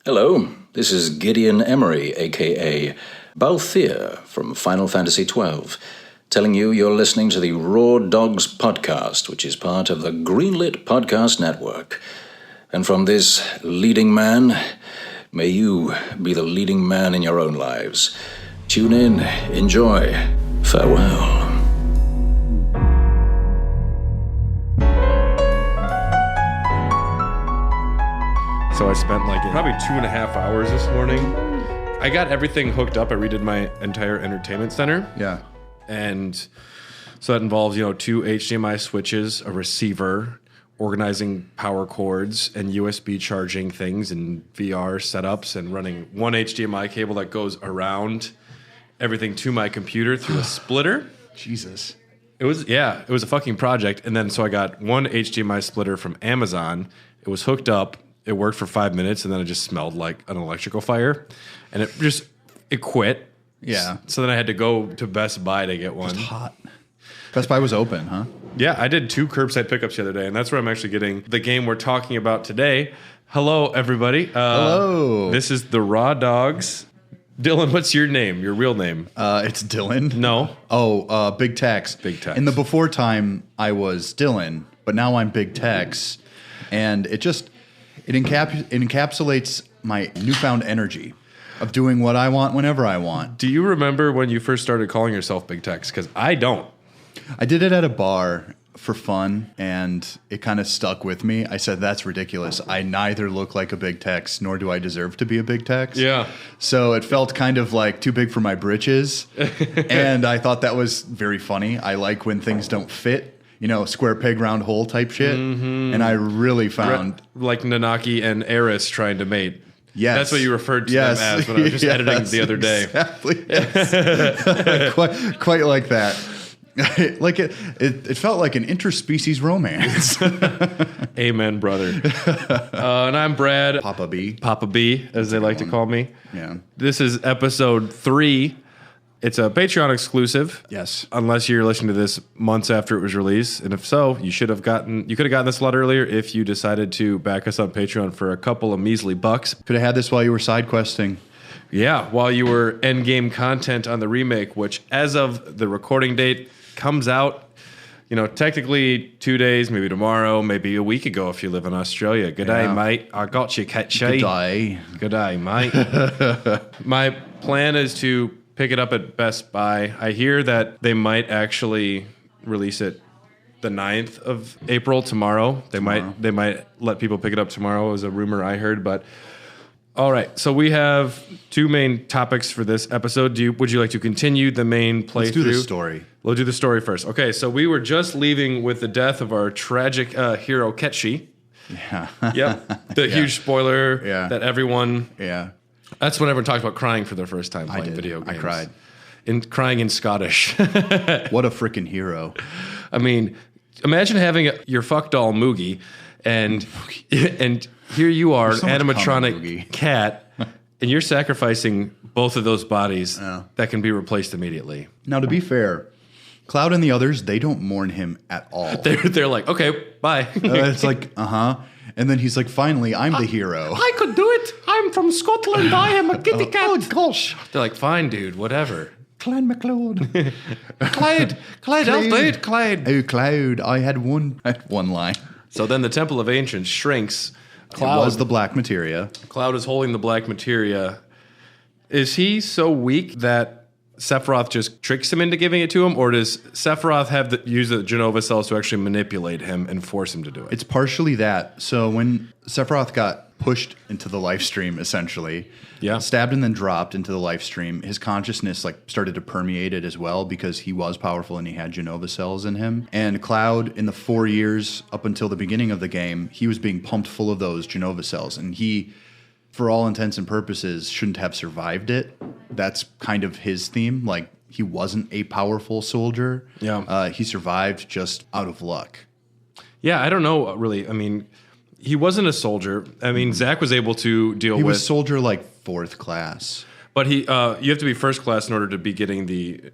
Hello, this is Gideon Emery, aka Balthier from Final Fantasy XII, telling you you're listening to the Raw Dogs podcast, which is part of the Greenlit Podcast Network. And from this leading man, may you be the leading man in your own lives. Tune in, enjoy, farewell. So I spent probably 2.5 hours this morning. I got everything hooked up. I redid my entire entertainment center. Yeah. And so that involves, 2 HDMI switches, a receiver, organizing power cords, and USB charging things, and VR setups, and running one HDMI cable that goes around everything to my computer through a splitter. Jesus. It was a fucking project. And then so I got one HDMI splitter from Amazon. It was hooked up. It worked for 5 minutes, and then it just smelled like an electrical fire. And it quit. Yeah. So then I had to go to Best Buy to get one. Just hot. Best Buy was open, huh? Yeah, I did 2 curbside pickups the other day, and that's where I'm actually getting the game we're talking about today. Hello, everybody. Hello. This is the Raw Dogs. Dylan, what's your name? Your real name? It's Dylan. No. Oh, Big Tex. Big Tex. In the before time, I was Dylan, but now I'm Big Tex. And it encapsulates my newfound energy of doing what I want whenever I want. Do you remember when you first started calling yourself Big Tex? Because I don't. I did it at a bar for fun, and it kind of stuck with me. I said, that's ridiculous. I neither look like a Big Tex, nor do I deserve to be a Big Tex. Yeah. So it felt kind of like too big for my britches, and I thought that was very funny. I like when things don't fit. Square peg, round hole type shit. Mm-hmm. And I really found... Like Nanaki and Eris trying to mate. Yes. That's what you referred to them as when I was just editing the other day. Exactly. Yes. quite like that. It felt like an interspecies romance. Amen, brother. And I'm Brad. Papa B. Papa B, as they like to call me. Yeah. This is episode 3. It's a Patreon exclusive. Yes. Unless you're listening to this months after it was released. And if so, you could have gotten this a lot earlier if you decided to back us on Patreon for a couple of measly bucks. Could have had this while you were side questing. Yeah, while you were endgame content on the remake, which as of the recording date comes out, technically 2 days, maybe tomorrow, maybe a week ago if you live in Australia. Good day, mate. I got you, Ketchy. Good day, mate. My plan is to pick it up at Best Buy. I hear that they might actually release it the 9th of April, tomorrow. They might let people pick it up tomorrow, is a rumor I heard. But all right, so we have 2 main topics for this episode. Would you like to continue the main playthrough? Let's do the story. We'll do the story first. Okay, so we were just leaving with the death of our tragic hero, Ketchy. Yeah. Yep. The huge spoiler that everyone... Yeah. That's when everyone talked about crying for their first time playing video games. I cried. Crying in Scottish. What a freaking hero. I mean, imagine having your fuck doll Moogie, and here you are, an animatronic cat, and you're sacrificing both of those bodies that can be replaced immediately. Now, to be fair, Cloud and the others, they don't mourn him at all. They're like, okay, bye. It's like, And then he's like, finally, I'm the hero. I could do it. I'm from Scotland. I am a kitty cat. Oh, gosh. They're like, fine, dude, whatever. Clyde McLeod. Clyde, I'll do it, Clyde. Oh, Cloud, I had one line. So then the Temple of Ancients shrinks. Cloud was the black materia. Cloud is holding the black materia. Is he so weak that Sephiroth just tricks him into giving it to him, or does Sephiroth use the Genova cells to actually manipulate him and force him to do it? It's partially that. So when Sephiroth got pushed into the life stream, essentially, stabbed and then dropped into the life stream, his consciousness started to permeate it as well because he was powerful and he had Genova cells in him. And Cloud, in the 4 years up until the beginning of the game, he was being pumped full of those Genova cells, and he, for all intents and purposes, shouldn't have survived it. That's kind of his theme. He wasn't a powerful soldier. Yeah. He survived just out of luck. Yeah, I don't know, really. I mean, he wasn't a soldier. I mean, Zack was able to deal with... He was soldier 4th class. But you have to be 1st class in order to be getting the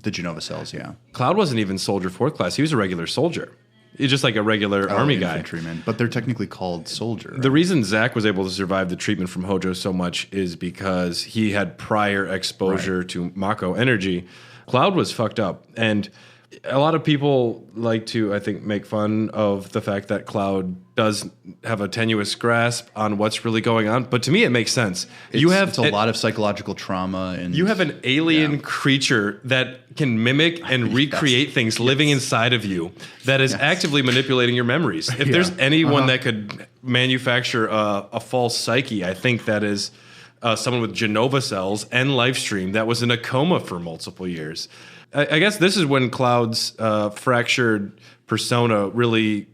Genova cells, yeah. Cloud wasn't even soldier 4th class. He was a regular soldier. He's just like a regular army guy. Infantryman, but they're technically called soldier. Right? The reason Zach was able to survive the treatment from Hojo so much is because he had prior exposure to Mako energy. Cloud was fucked up, and a lot of people like to, I think, make fun of the fact that Cloud does have a tenuous grasp on what's really going on. But to me, it makes sense. It's a lot of psychological trauma. And you have an alien creature that can mimic and recreate things living inside of you that is actively manipulating your memories. If there's anyone that could manufacture a false psyche, I think that is someone with Genova cells and Lifestream that was in a coma for multiple years. I guess this is when Cloud's fractured persona really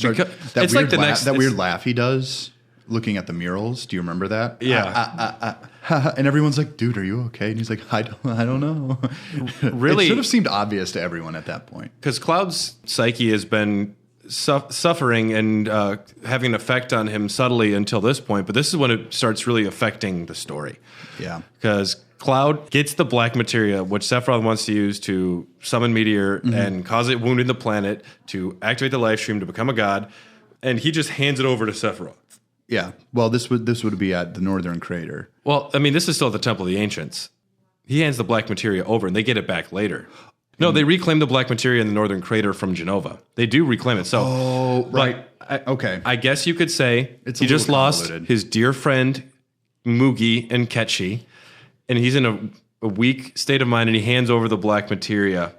that weird laugh he does looking at the murals. Do you remember that? Yeah. And everyone's like, dude, are you okay? And he's like, I don't know. Really? It should have seemed obvious to everyone at that point. Because Cloud's psyche has been suffering and having an effect on him subtly until this point. But this is when it starts really affecting the story. Yeah. Because Cloud gets the black materia, which Sephiroth wants to use to summon Meteor and cause it wounding the planet to activate the life stream to become a god, and he just hands it over to Sephiroth. Yeah. Well, this would be at the Northern Crater. Well, I mean, this is still at the Temple of the Ancients. He hands the black materia over, and they get it back later. No, they reclaim the black materia in the Northern Crater from Genova. They do reclaim it. So, right. Okay. I guess you could say He just lost his dear friend Mugi and Ketchi, and he's in a weak state of mind, and he hands over the black materia.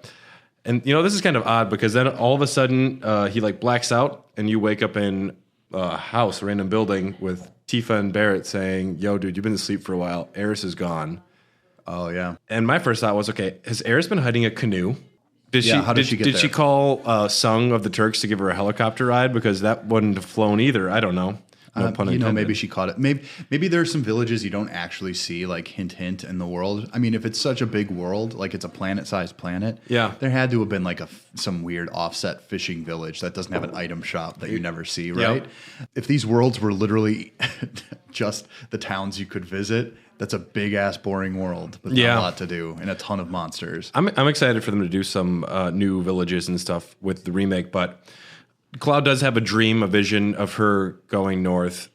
And, this is kind of odd because then all of a sudden he blacks out, and you wake up in a house, a random building with Tifa and Barrett saying, yo, dude, you've been asleep for a while. Eris is gone. Oh, yeah. And my first thought was, okay, has Eris been hiding a canoe? How did she get there? Did she call Sung of the Turks to give her a helicopter ride? Because that wouldn't have flown either. I don't know. No pun intended. Maybe she caught it. Maybe there are some villages you don't actually see, like hint in the world. I mean, if it's such a big world, like it's a planet-sized planet, there had to have been like some weird offset fishing village that doesn't have an item shop that you never see, right? Yep. If these worlds were literally just the towns you could visit, that's a big-ass boring world with not a lot to do and a ton of monsters. I'm excited for them to do some new villages and stuff with the remake, but Cloud does have a vision of her going north.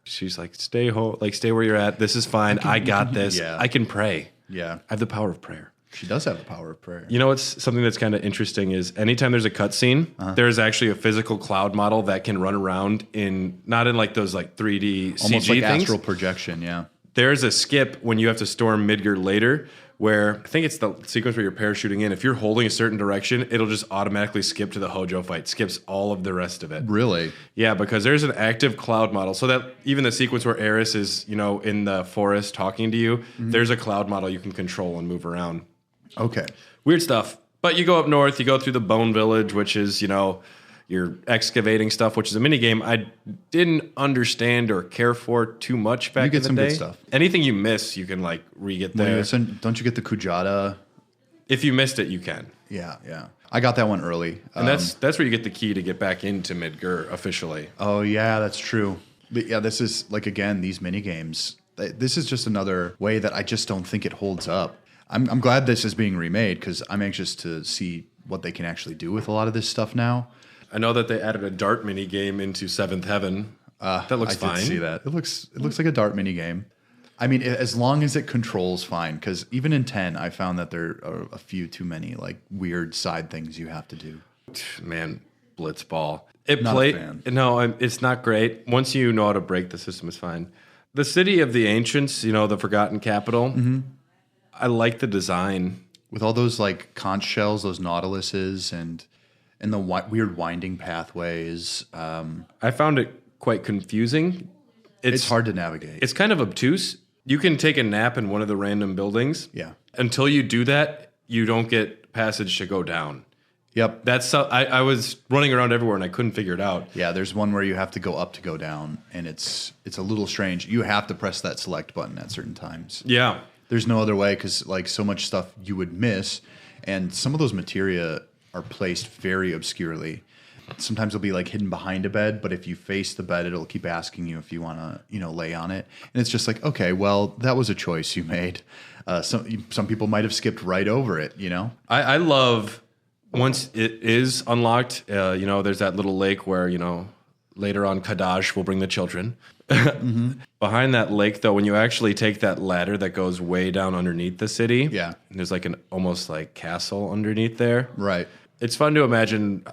She's like, stay home, stay where you're at. This is fine. I got this. Yeah. I can pray. Yeah. I have the power of prayer. She does have the power of prayer. What's something that's kind of interesting is anytime there's a cutscene, there's actually a physical Cloud model that can run around not in those 3D almost CG like things. astral projection, yeah. There's a skip when you have to storm Midgar later where I think it's the sequence where you're parachuting in. If you're holding a certain direction, it'll just automatically skip to the Hojo fight. Skips all of the rest of it. Really? Yeah, because there's an active Cloud model. So that even the sequence where Eris is, in the forest talking to you, there's a Cloud model you can control and move around. Okay. Weird stuff. But you go up north, you go through the Bone Village, which is, you're excavating stuff, which is a mini game I didn't understand or care for too much back in the day. You get some good stuff. Anything you miss, you can re-get there. Don't you get the Kujata? If you missed it, you can. Yeah. I got that one early. And that's where you get the key to get back into Midgar officially. Oh, yeah, that's true. But yeah, this is, again, these mini games. This is just another way that I just don't think it holds up. I'm glad this is being remade because I'm anxious to see what they can actually do with a lot of this stuff now. I know that they added a dart mini game into Seventh Heaven. That looks fine. I did see that. It looks like a dart mini game. I mean, as long as it controls fine, because even in 10, I found that there are a few too many weird side things you have to do. Man, Blitzball. Not a fan. No, it's not great. Once you know how to break the system, it's fine. The City of the Ancients, the Forgotten Capital. I like the design with all those conch shells, those nautiluses, and the weird winding pathways. I found it quite confusing. It's hard to navigate. It's kind of obtuse. You can take a nap in one of the random buildings. Yeah. Until you do that, you don't get passage to go down. Yep. I was running around everywhere and I couldn't figure it out. Yeah, there's one where you have to go up to go down, and it's a little strange. You have to press that select button at certain times. Yeah. There's no other way because so much stuff you would miss, and some of those materia are placed very obscurely. Sometimes it'll be hidden behind a bed, but if you face the bed, it'll keep asking you if you want to, lay on it. And it's just okay, well, that was a choice you made. Some people might have skipped right over it, I love once it is unlocked, there's that little lake where, later on Kadaj will bring the children. Behind that lake, though, when you actually take that ladder that goes way down underneath the city, there's like an almost like castle underneath there. Right. It's fun to imagine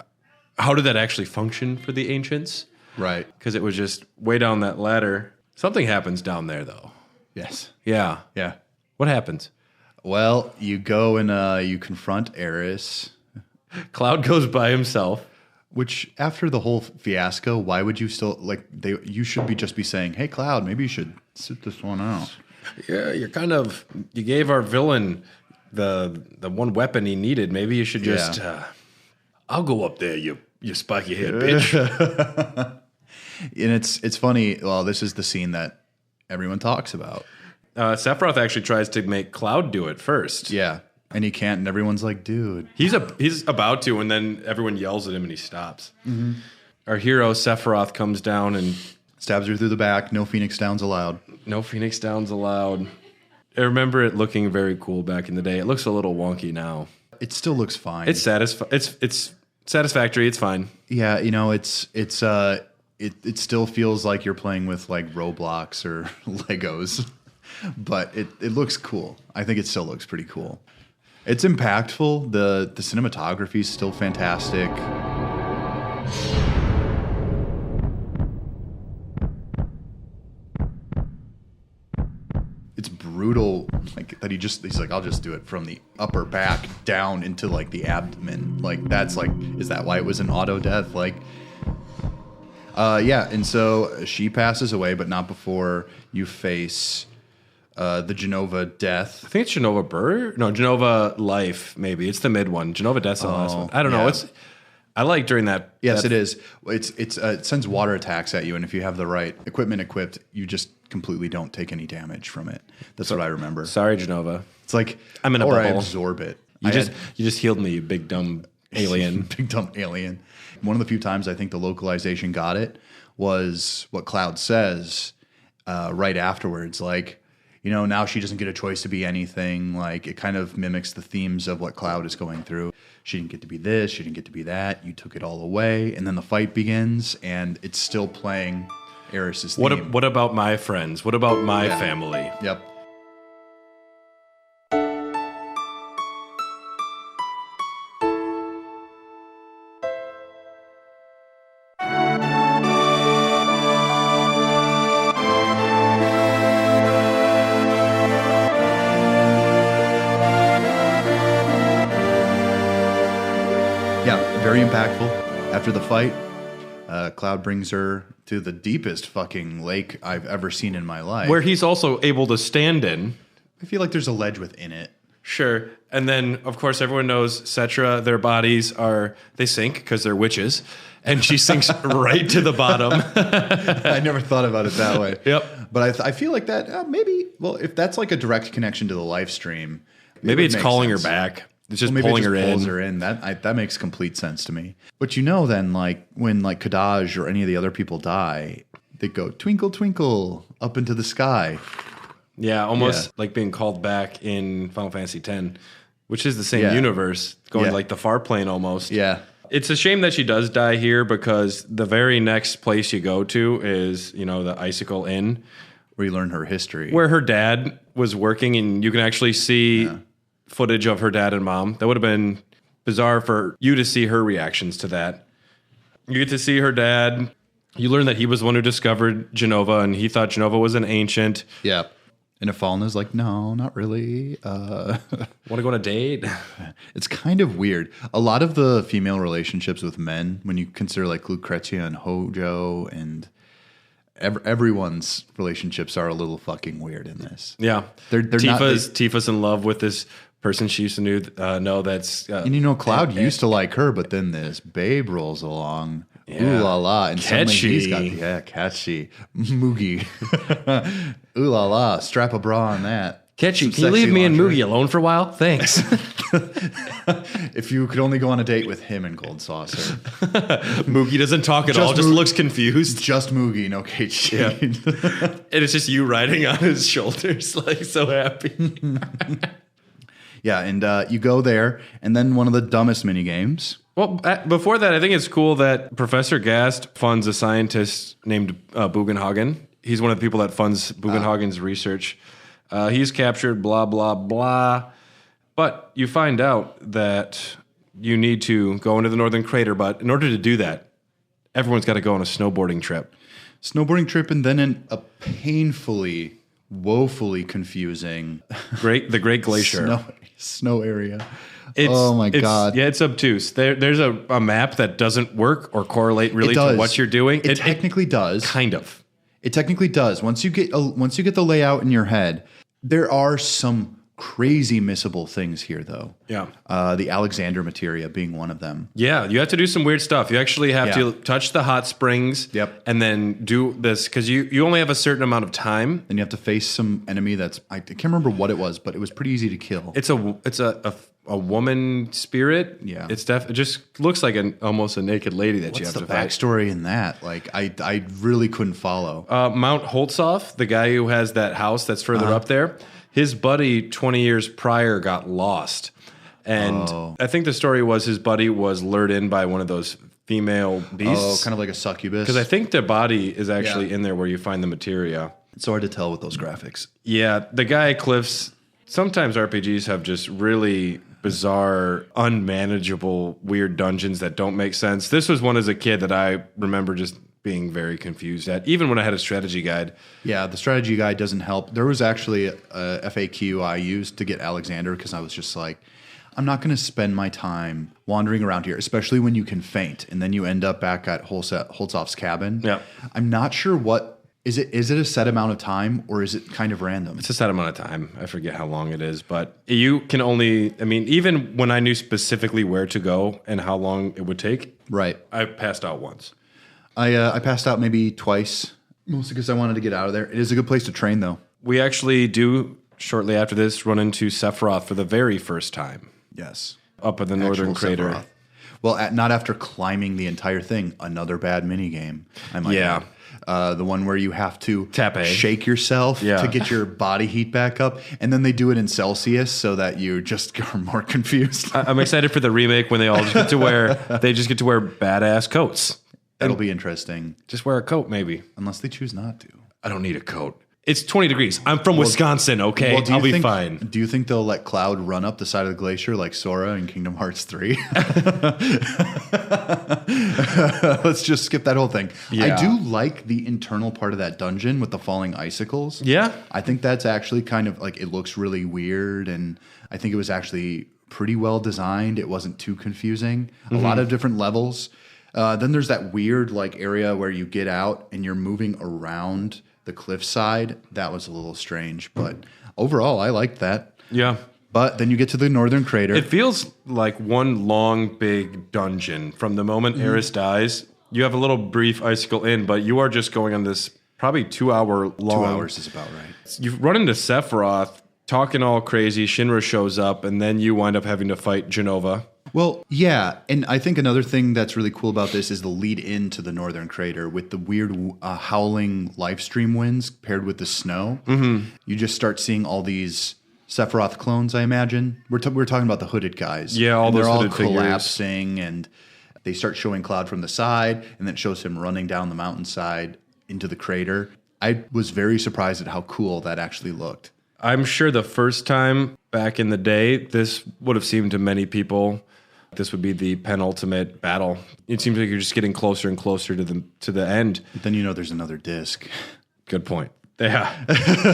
how did that actually function for the ancients? Right. Because it was just way down that ladder. Something happens down there, though. Yes. Yeah. Yeah. What happens? Well, you go and you confront Eris. Cloud goes by himself. Which, after the whole fiasco, why would you still, you should just be saying, hey, Cloud, maybe you should sit this one out. Yeah, you gave our villain the one weapon he needed. Maybe you should just, I'll go up there, you spiky head bitch. And it's funny, well, this is the scene that everyone talks about. Sephiroth actually tries to make Cloud do it first. Yeah. And he can't, and everyone's like, dude. He's about to, and then everyone yells at him, and he stops. Our hero, Sephiroth, comes down and stabs her through the back. No Phoenix Downs allowed. No Phoenix Downs allowed. I remember it looking very cool back in the day. It looks a little wonky now. It still looks fine. It's satisfactory. It's fine. Yeah, it still feels like you're playing with like Roblox or Legos, but it looks cool. I think it still looks pretty cool. It's impactful. The cinematography is still fantastic. It's brutal, like that he's like, I'll just do it from the upper back down into like the abdomen. Like that's like, is that why it was an auto death? Like, and so she passes away, but not before you face the Genova death. I think it's Genova Burr. No, Genova Life, maybe. It's the mid one. Genova Death's the last one. I don't know. I like during that. Yes, it is. It sends water attacks at you, and if you have the right equipment equipped, you just completely don't take any damage from it. That's what I remember. Sorry, Genova. It's like, I'm in a or bubble. I absorb it. You just healed me, you big dumb alien. Big dumb alien. One of the few times I think the localization got it was what Cloud says right afterwards, like, now she doesn't get a choice to be anything. Like, it kind of mimics the themes of what Cloud is going through. She didn't get to be this. She didn't get to be that. You took it all away. And then the fight begins, and it's still playing Eris's theme. What about my friends? What about my family? Yep. Very impactful. After the fight, Cloud brings her to the deepest fucking lake I've ever seen in my life. Where he's also able to stand in. I feel like there's a ledge within it. Sure. And then, of course, everyone knows Cetra, their bodies they sink because they're witches. And she sinks right to the bottom. I never thought about it that way. Yep. But I feel like that if that's like a direct connection to the live stream. Maybe it's calling her back. It's just pulling her in. Pulls her in. That makes complete sense to me. But then, like when like Kadaj or any of the other people die, they go twinkle twinkle up into the sky. Yeah, almost like being called back in Final Fantasy X, which is the same universe, going like the far plane almost. Yeah. It's a shame that she does die here because the very next place you go to is, the Icicle Inn. Where you learn her history. Where her dad was working, and you can actually see footage of her dad and mom. That would have been bizarre for you to see her reactions to that. You get to see her dad. You learn that he was the one who discovered Genova, and he thought Genova was an ancient. Yeah. And Ifalna's like, no, not really. Want to go on a date? It's kind of weird. A lot of the female relationships with men, when you consider like Lucrezia and Hojo, and everyone's relationships are a little fucking weird in this. Yeah. They're Tifa's in love with this person she used to know that's... and Cloud used to like her, but then this babe rolls along. Yeah. Ooh la la. And suddenly he's got... catchy. Moogie. Ooh la la. Strap a bra on that. Ketchy, can you leave me and Moogie alone for a while? Thanks. If you could only go on a date with him and Gold Saucer. Moogie doesn't talk at all, just looks confused. Just Moogie, no Ketchy. Yeah. And it's just you riding on his shoulders, like so happy. Yeah, and you go there, and then one of the dumbest mini games. Well, before that, I think it's cool that Professor Gast funds a scientist named Bugenhagen. He's one of the people that funds Bugenhagen's research. He's captured, blah, blah, blah. But you find out that you need to go into the Northern Crater, but in order to do that, everyone's got to go on a snowboarding trip. And then in a painfully, woefully confusing... the Great Glacier. Snow area. Oh my God. Yeah, it's obtuse. There's a map that doesn't work or correlate really to what you're doing. It technically does. Kind of. It technically does. Once you get the layout in your head, there are some crazy missable things here, though. Yeah. The Alexander materia being one of them. Yeah, you have to do some weird stuff. You actually have to touch the hot springs. Yep. And then do this because you only have a certain amount of time. And you have to face some enemy that's I can't remember what it was, but it was pretty easy to kill. It's a woman spirit. Yeah. It just looks like almost a naked lady that you have to fight. What's the backstory in that? Like I really couldn't follow. Mount Holtzoff, the guy who has that house that's further up there, his buddy 20 years prior got lost. And I think the story was his buddy was lured in by one of those female beasts. Oh, kind of like a succubus. Because I think the body is actually in there where you find the materia. It's hard to tell with those graphics. Yeah, the guy Cliff's. Sometimes RPGs have just really bizarre, unmanageable, weird dungeons that don't make sense. This was one as a kid that I remember just being very confused at, even when I had a strategy guide. Yeah, the strategy guide doesn't help. There was actually a FAQ I used to get Alexander because I was just like, I'm not going to spend my time wandering around here, especially when you can faint, and then you end up back at Holtzoff's cabin. Yeah. I'm not sure what... Is it a set amount of time, or is it kind of random? It's a set amount of time. I forget how long it is, but you can only... I mean, even when I knew specifically where to go and how long it would take, right? I passed out once. I passed out maybe twice, mostly because I wanted to get out of there. It is a good place to train, though. We actually do, shortly after this, run into Sephiroth for the very first time. Yes. Up in the Northern Crater. Sephiroth. Well, not after climbing the entire thing. Another bad minigame, I might add. The one where you have to Tap A. shake yourself to get your body heat back up, and then they do it in Celsius so that you just are more confused. I'm excited for the remake when they all just get to wear badass coats. That'll be interesting. Just wear a coat, maybe. Unless they choose not to. I don't need a coat. It's 20 degrees. I'm from Wisconsin, okay? Well, I'll be fine. Do you think they'll let Cloud run up the side of the glacier like Sora in Kingdom Hearts 3? Let's just skip that whole thing. Yeah. I do like the internal part of that dungeon with the falling icicles. Yeah. I think that's actually kind of like, it looks really weird, and I think it was actually pretty well designed. It wasn't too confusing. A lot of different levels. Then there's that weird like area where you get out and you're moving around the cliffside. That was a little strange, but overall, I liked that. Yeah. But then you get to the Northern Crater. It feels like one long, big dungeon. From the moment Eris dies, you have a little brief icicle in, but you are just going on this probably 2 hour long. 2 hours is about right. You run into Sephiroth, talking all crazy. Shinra shows up, and then you wind up having to fight Genova. Well, yeah, and I think another thing that's really cool about this is the lead into the Northern Crater with the weird howling live stream winds paired with the snow. Mm-hmm. You just start seeing all these Sephiroth clones, I imagine. We're talking about the hooded guys. Yeah, all those hooded figures. They're all figures. collapsing, and they start showing Cloud from the side, and then it shows him running down the mountainside into the crater. I was very surprised at how cool that actually looked. I'm sure the first time back in the day, this would have seemed to many people... This would be the penultimate battle. It seems like you're just getting closer and closer to the end. But then you know there's another disc. Good point. Yeah.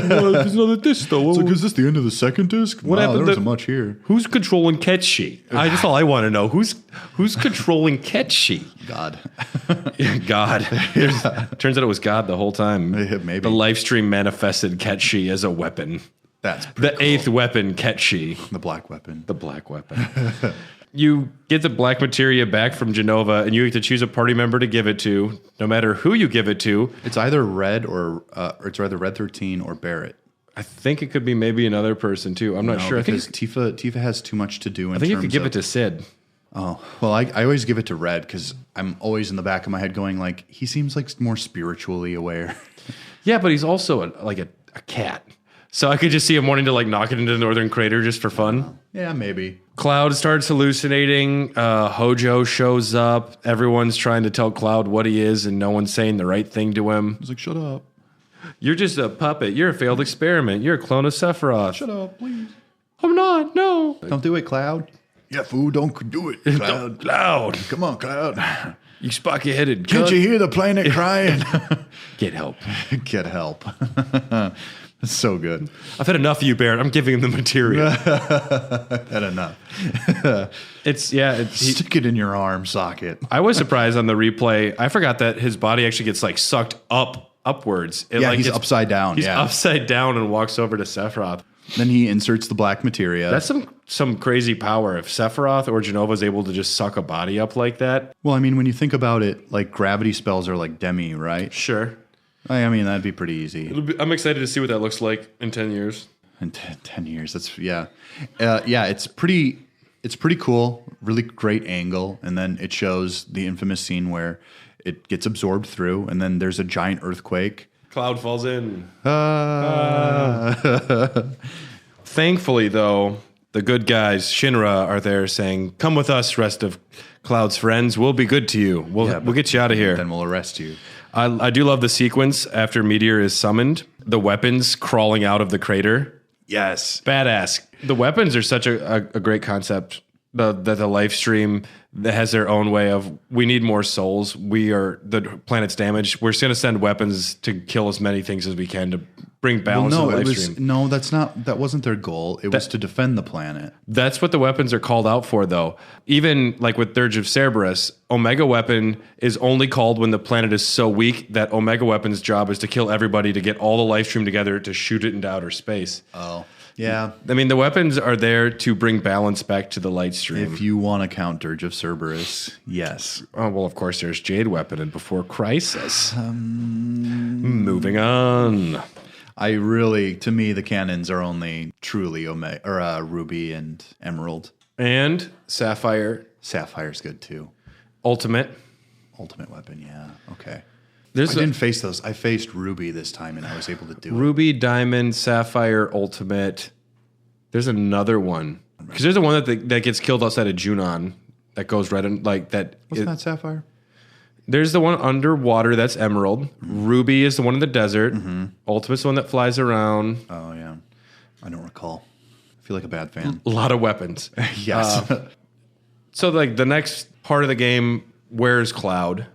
Well, there's another disc, though. So is this the end of the second disc? What happened? There wasn't much here. Who's controlling Ketchi? That's all I want to know. Who's controlling Ketchi? God. God. Turns out it was God the whole time. Maybe. The live stream manifested Ketchi as a weapon. That's the cool. eighth weapon, Ketchi. The black weapon. The black weapon. You get the black materia back from Genova, and you get to choose a party member to give it to, no matter who you give it to. It's either Red or it's either Red 13 or Barrett. I think it could be maybe another person too. I'm not sure. Because Tifa has too much to do. I think you could give it to Sid. Oh well, I always give it to Red because I'm always in the back of my head going like he seems like more spiritually aware. Yeah, but he's also like a cat. So I could just see him wanting to like knock it into the northern crater just for fun. Yeah, maybe. Cloud starts hallucinating. Hojo shows up. Everyone's trying to tell Cloud what he is, and no one's saying the right thing to him. He's like, shut up. You're just a puppet. You're a failed experiment. You're a clone of Sephiroth. Shut up, please. I'm not. No. Don't do it, Cloud. Yeah, fool, don't do it, Cloud. Cloud. Come on, Cloud. You spocky-headed. Can't you hear the planet crying? Get help. Get help. It's so good. I've had enough of you, Barrett. I'm giving him the material. Had enough. Stick it in your arm socket. I was surprised on the replay. I forgot that his body actually gets like sucked upwards. He's upside down. He's upside down and walks over to Sephiroth. Then he inserts the black materia. That's some crazy power. If Sephiroth or Jenova is able to just suck a body up like that. Well, I mean, when you think about it, like gravity spells are like demi, right? Sure. I mean, that'd be pretty easy. I'm excited to see what that looks like in 10 years. In 10 years, that's it's pretty cool. Really great angle, and then it shows the infamous scene where it gets absorbed through, and then there's a giant earthquake. Cloud falls in. Thankfully, though, the good guys, Shinra, are there saying, "Come with us, rest of Cloud's friends. We'll be good to you. We'll get you out of here. Then we'll arrest you." I do love the sequence after Meteor is summoned. The weapons crawling out of the crater. Yes. Badass. The weapons are such a great concept. The live stream that has their own way of, we need more souls. The planet's damaged. We're just going to send weapons to kill as many things as we can to bring balance to the live stream. No, that wasn't their goal. It was to defend the planet. That's what the weapons are called out for, though. Even like with Dirge of Cerberus, Omega Weapon is only called when the planet is so weak that Omega Weapon's job is to kill everybody, to get all the live stream together to shoot it into outer space. Oh. Yeah. I mean, the weapons are there to bring balance back to the light stream. If you want to count Dirge of Cerberus, yes. Oh, well, of course, there's Jade Weapon and Before Crisis. Moving on. To me, the canons are only truly Ruby and Emerald. And Sapphire. Sapphire's good, too. Ultimate Weapon, yeah. Okay. I didn't face those. I faced Ruby this time, and I was able to do it. Ruby, Diamond, Sapphire, Ultimate. There's another one. Because there's the one that gets killed outside of Junon that goes right in, like that. Wasn't that Sapphire? There's the one underwater, that's Emerald. Ruby is the one in the desert. Mm-hmm. Ultimate's the one that flies around. Oh, yeah. I don't recall. I feel like a bad fan. A lot of weapons. Yes. So, like, the next part of the game, where's Cloud?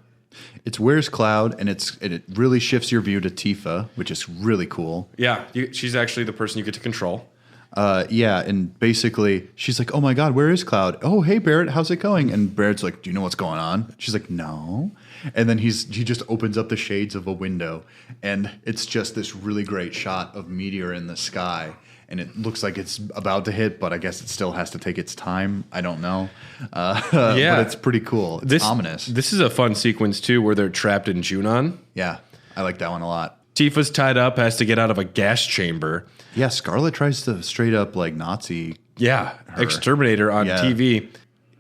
It's Where's Cloud, and it really shifts your view to Tifa, which is really cool. Yeah, she's actually the person you get to control. And basically, she's like, oh my God, where is Cloud? Oh, hey, Barrett, how's it going? And Barrett's like, do you know what's going on? She's like, no. And then he just opens up the shades of a window, and it's just this really great shot of Meteor in the sky. And it looks like it's about to hit, but I guess it still has to take its time. I don't know. But it's pretty cool. It's ominous. This is a fun sequence, too, where they're trapped in Junon. Yeah, I like that one a lot. Tifa's tied up, has to get out of a gas chamber. Yeah, Scarlet tries to straight up like Nazi. Yeah, exterminator on TV.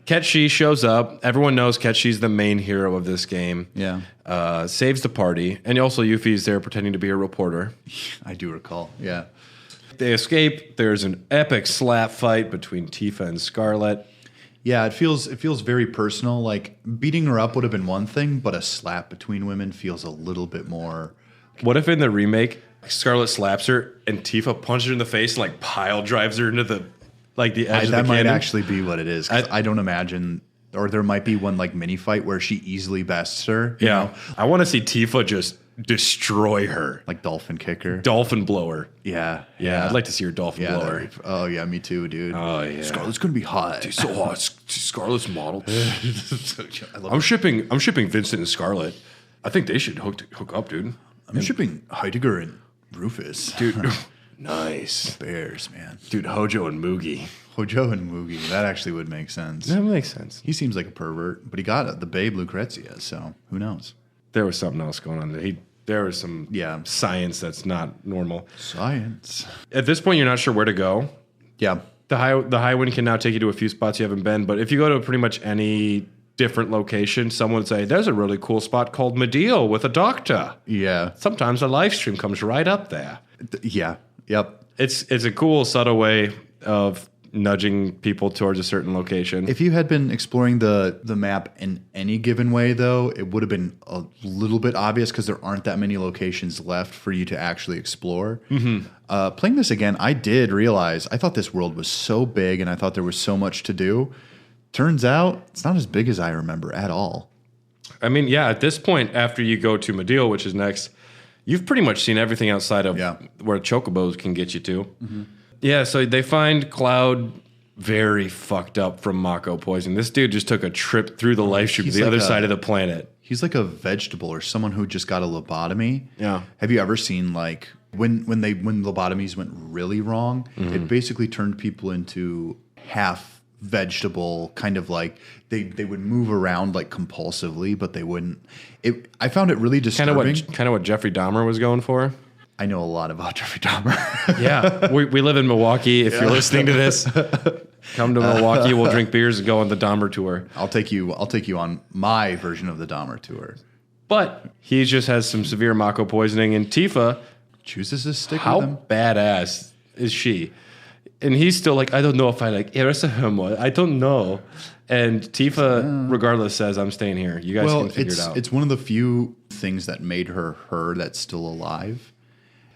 Ketchi shows up. Everyone knows Ketchi's the main hero of this game. Yeah. Saves the party. And also Yuffie's there pretending to be a reporter. I do recall, yeah. They escape. There's an epic slap fight between Tifa and Scarlet. Yeah, it feels very personal. Like, beating her up would have been one thing, but a slap between women feels a little bit more. What if in the remake, Scarlet slaps her and Tifa punches her in the face and like pile drives her into the edge of the cannon? That might actually be what it is. 'Cause I don't imagine, or there might be one like mini fight where she easily bests her. You know? I want to see Tifa just destroy her, like dolphin kicker, dolphin blower. Yeah. I'd like to see her dolphin blower. Oh yeah, me too, dude. Oh yeah, Scarlet's gonna be hot. She's so hot. Scarlet's model. I'm shipping Vincent and Scarlet. I think they should hook up, dude. I'm shipping Heidegger and Rufus, dude. Nice bears, man. Dude, Hojo and Moogie. That actually would make sense. That makes sense. He seems like a pervert, but he got the babe Lucrezia, so who knows? There was something else going on there. There was some science that's not normal. Science. At this point, you're not sure where to go. Yeah. The high wind can now take you to a few spots you haven't been, but if you go to pretty much any different location, someone would say, there's a really cool spot called Medill with a doctor. Yeah. Sometimes a live stream comes right up there. Yeah. Yep. It's a cool, subtle way of nudging people towards a certain location. If you had been exploring the map in any given way, though, it would have been a little bit obvious because there aren't that many locations left for you to actually explore. Mm-hmm. Playing this again, I did realize, I thought this world was so big and I thought there was so much to do. Turns out, it's not as big as I remember at all. I mean, yeah, at this point, after you go to Medeal, which is next, you've pretty much seen everything outside of where chocobos can get you to. Mm-hmm. Yeah, so they find Cloud very fucked up from Mako poisoning. This dude just took a trip through the life stream to the other side of the planet. He's like a vegetable or someone who just got a lobotomy. Yeah. Have you ever seen like when lobotomies went really wrong, it basically turned people into half vegetable, kind of like they would move around like compulsively, but they wouldn't. I found it really disturbing. Kind of what Jeffrey Dahmer was going for. I know a lot about Jeffrey Dahmer. Yeah, we live in Milwaukee. If you're listening to this, come to Milwaukee. We'll drink beers and go on the Dahmer tour. I'll take you on my version of the Dahmer tour. But he just has some severe Mako poisoning, and Tifa chooses to stick with him. How badass is she? And he's still like, I don't know if I like Erasahumwa. I don't know. And Tifa, regardless, says, I'm staying here. You guys can figure it out. It's one of the few things that made her that's still alive.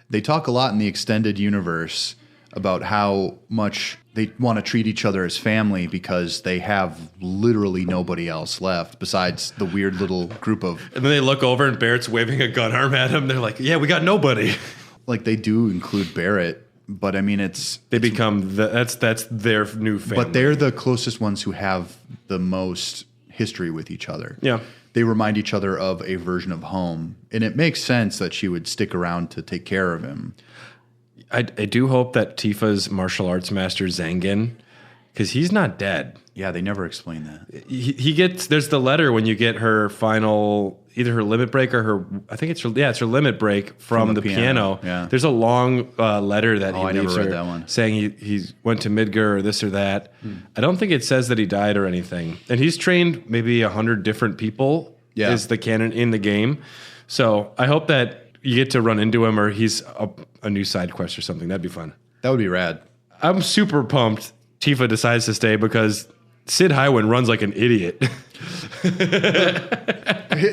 They talk a lot in the extended universe about how much they want to treat each other as family because they have literally nobody else left besides the weird little group of... And then they look over and Barrett's waving a gun arm at him. They're like, yeah, we got nobody. Like, they do include Barrett, but I mean, that's their new family. But they're the closest ones who have the most history with each other. Yeah. They remind each other of a version of home. And it makes sense that she would stick around to take care of him. I do hope that Tifa's martial arts master Zangin, because he's not dead. Yeah, they never explain that. He gets, there's the letter when you get her final, either her limit break or her, I think it's her limit break from the piano. Yeah. There's a long letter that he leaves her that one. saying he went to Midgar or this or that. I don't think it says that he died or anything. And he's trained maybe 100 different people is the canon in the game. So I hope that you get to run into him or he's a new side quest or something. That'd be fun. That would be rad. I'm super pumped Tifa decides to stay because Sid Highwind runs like an idiot.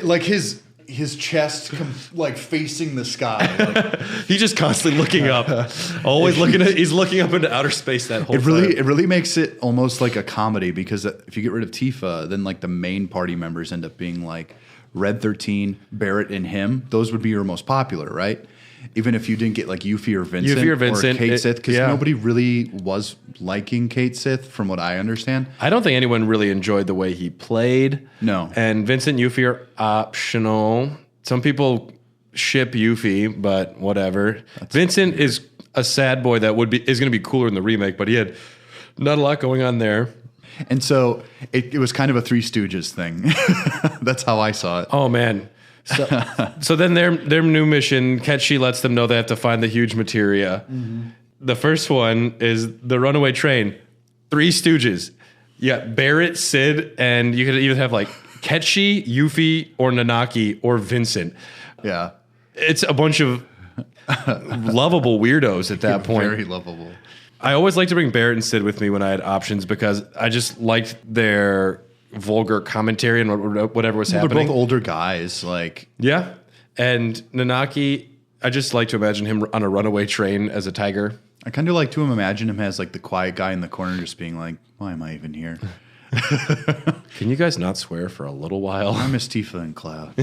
Like his chest like facing the sky. Like. He's just constantly looking up. Always he's looking up into outer space that whole time. It really makes it almost like a comedy because if you get rid of Tifa, then like the main party members end up being like Red 13, Barrett, and him. Those would be your most popular, right? Even if you didn't get like Yuffie or Vincent or Kate Sith, because nobody really was liking Kate Sith, from what I understand. I don't think anyone really enjoyed the way he played. No. And Vincent and Yuffie are optional. Some people ship Yuffie, but whatever. Vincent is a sad boy that is going to be cooler in the remake, but he had not a lot going on there. And so it was kind of a Three Stooges thing. That's how I saw it. Oh, man. So then their new mission, Ketchi lets them know they have to find the huge materia. Mm-hmm. The first one is the runaway train. Three Stooges. Yeah, Barrett, Sid, and you could even have like Ketchi, Yuffie, or Nanaki, or Vincent. Yeah. It's a bunch of lovable weirdos at that point. Very lovable. I always like to bring Barrett and Sid with me when I had options because I just liked their vulgar commentary and whatever was happening. They're both older guys, like yeah. And Nanaki, I just like to imagine him on a runaway train as a tiger. I kind of like to imagine him as like the quiet guy in the corner, just being like, "Why am I even here?" Can you guys not swear for a little while? I miss Tifa and Cloud.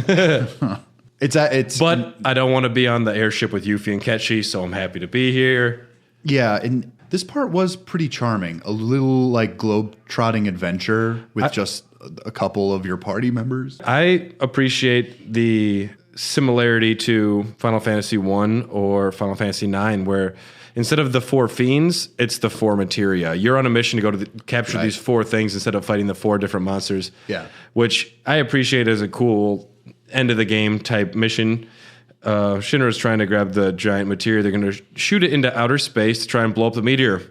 But I don't want to be on the airship with Yuffie and Ketchi, so I'm happy to be here. Yeah, and this part was pretty charming. A little like globe-trotting adventure with just a couple of your party members. I appreciate the similarity to Final Fantasy 1 or Final Fantasy 9, where instead of the 4 fiends, it's the 4 materia. You're on a mission to go to capture these 4 things instead of fighting the 4 different monsters. Yeah. Which I appreciate as a cool end of the game type mission. Shinra is trying to grab the giant materia. They're going to shoot it into outer space to try and blow up the meteor.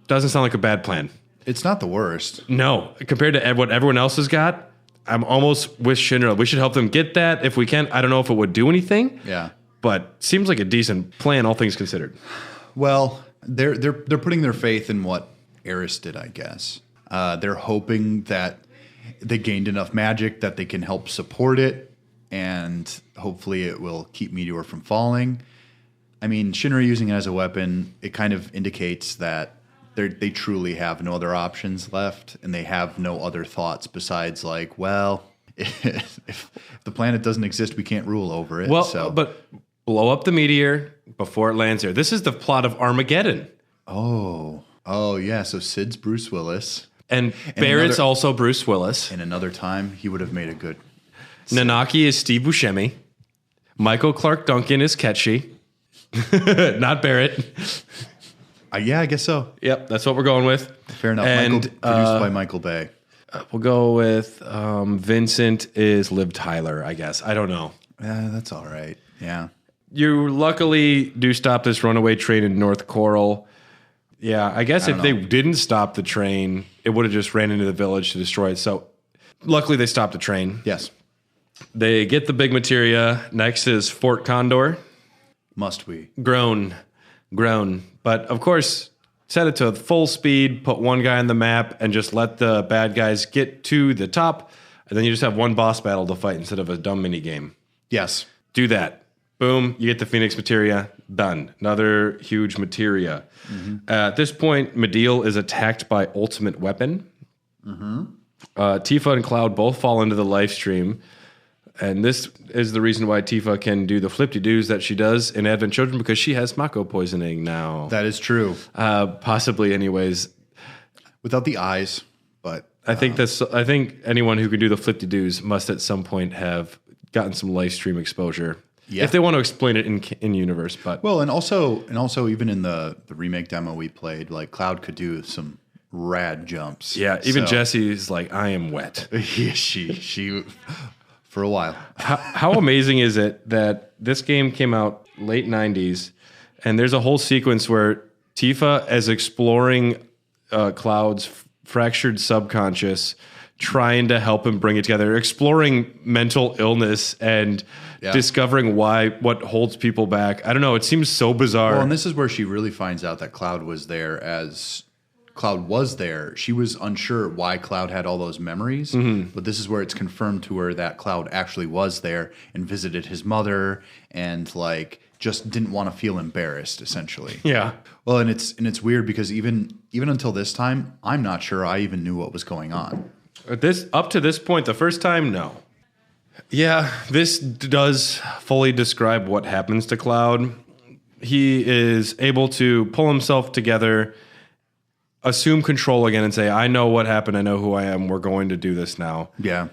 Doesn't sound like a bad plan. It's not the worst. No. Compared to what everyone else has got, I'm almost with Shinra. We should help them get that if we can. I don't know if it would do anything. Yeah. But seems like a decent plan, all things considered. Well, they're putting their faith in what Eris did, I guess. They're hoping that they gained enough magic that they can help support it, and hopefully it will keep Meteor from falling. I mean, Shinra using it as a weapon, it kind of indicates that they truly have no other options left, and they have no other thoughts besides like, well, if the planet doesn't exist, we can't rule over it. Well, but blow up the meteor before it lands here. This is the plot of Armageddon. Oh, yeah. So Sid's Bruce Willis. And Barrett's also Bruce Willis. In another time, he would have made a good Sid. Nanaki is Steve Buscemi. Michael Clark Duncan is Ketchy. Not Barrett. Yeah, I guess so. Yep, that's what we're going with. Fair enough. And, produced by Michael Bay. We'll go with Vincent is Liv Tyler, I guess. I don't know. That's all right. Yeah. You luckily do stop this runaway train in North Coral. Yeah, I guess if they didn't stop the train, it would have just ran into the village to destroy it. So luckily they stopped the train. Yes. They get the big materia. Next is Fort Condor. Must we? Grown. But of course, set it to full speed, put one guy on the map, and just let the bad guys get to the top. And then you just have one boss battle to fight instead of a dumb mini game. Yes. Do that. Boom, you get the Phoenix materia. Done. Another huge materia. Mm-hmm. At this point, Medeal is attacked by Ultimate Weapon. Mm-hmm. Tifa and Cloud both fall into the life stream. And this is the reason why Tifa can do the flip-de-doos that she does in Advent Children, because she has Mako poisoning now. That is true. Possibly, anyways. Without the eyes, but... I think anyone who can do the flip-de-doos must at some point have gotten some live stream exposure. Yeah. If they want to explain it in universe, but... Well, and also even in the remake demo we played, like, Cloud could do some rad jumps. Yeah, even Jessie's like, I am wet. Yeah, she... For a while. How amazing is it that this game came out late 90s, and there's a whole sequence where Tifa is exploring Cloud's fractured subconscious, trying to help him bring it together, exploring mental illness and discovering what holds people back. I don't know. It seems so bizarre. Well, and this is where she really finds out that Cloud was there as... Cloud was there. She was unsure why Cloud had all those memories, but this is where it's confirmed to her that Cloud actually was there and visited his mother and like just didn't want to feel embarrassed, essentially. Yeah. Well, and it's weird because even until this time, I'm not sure I even knew what was going on. Up to this point, the first time, no. Yeah, this does fully describe what happens to Cloud. He is able to pull himself together, assume control again, and say, I know what happened. I know who I am. We're going to do this now. Yeah.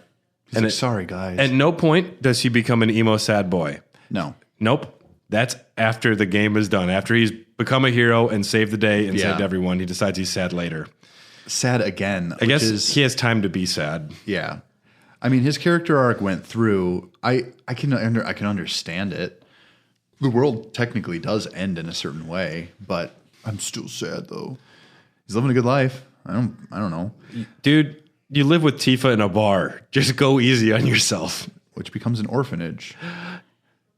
He's like, sorry, guys. At no point does he become an emo sad boy. No. Nope. That's after the game is done. After he's become a hero and saved the day and saved everyone, he decides he's sad later. Sad again. I guess he has time to be sad. Yeah. I mean, his character arc went through. I can understand it. The world technically does end in a certain way, but I'm still sad, though. He's living a good life. I don't know. Dude, you live with Tifa in a bar. Just go easy on yourself. Which becomes an orphanage.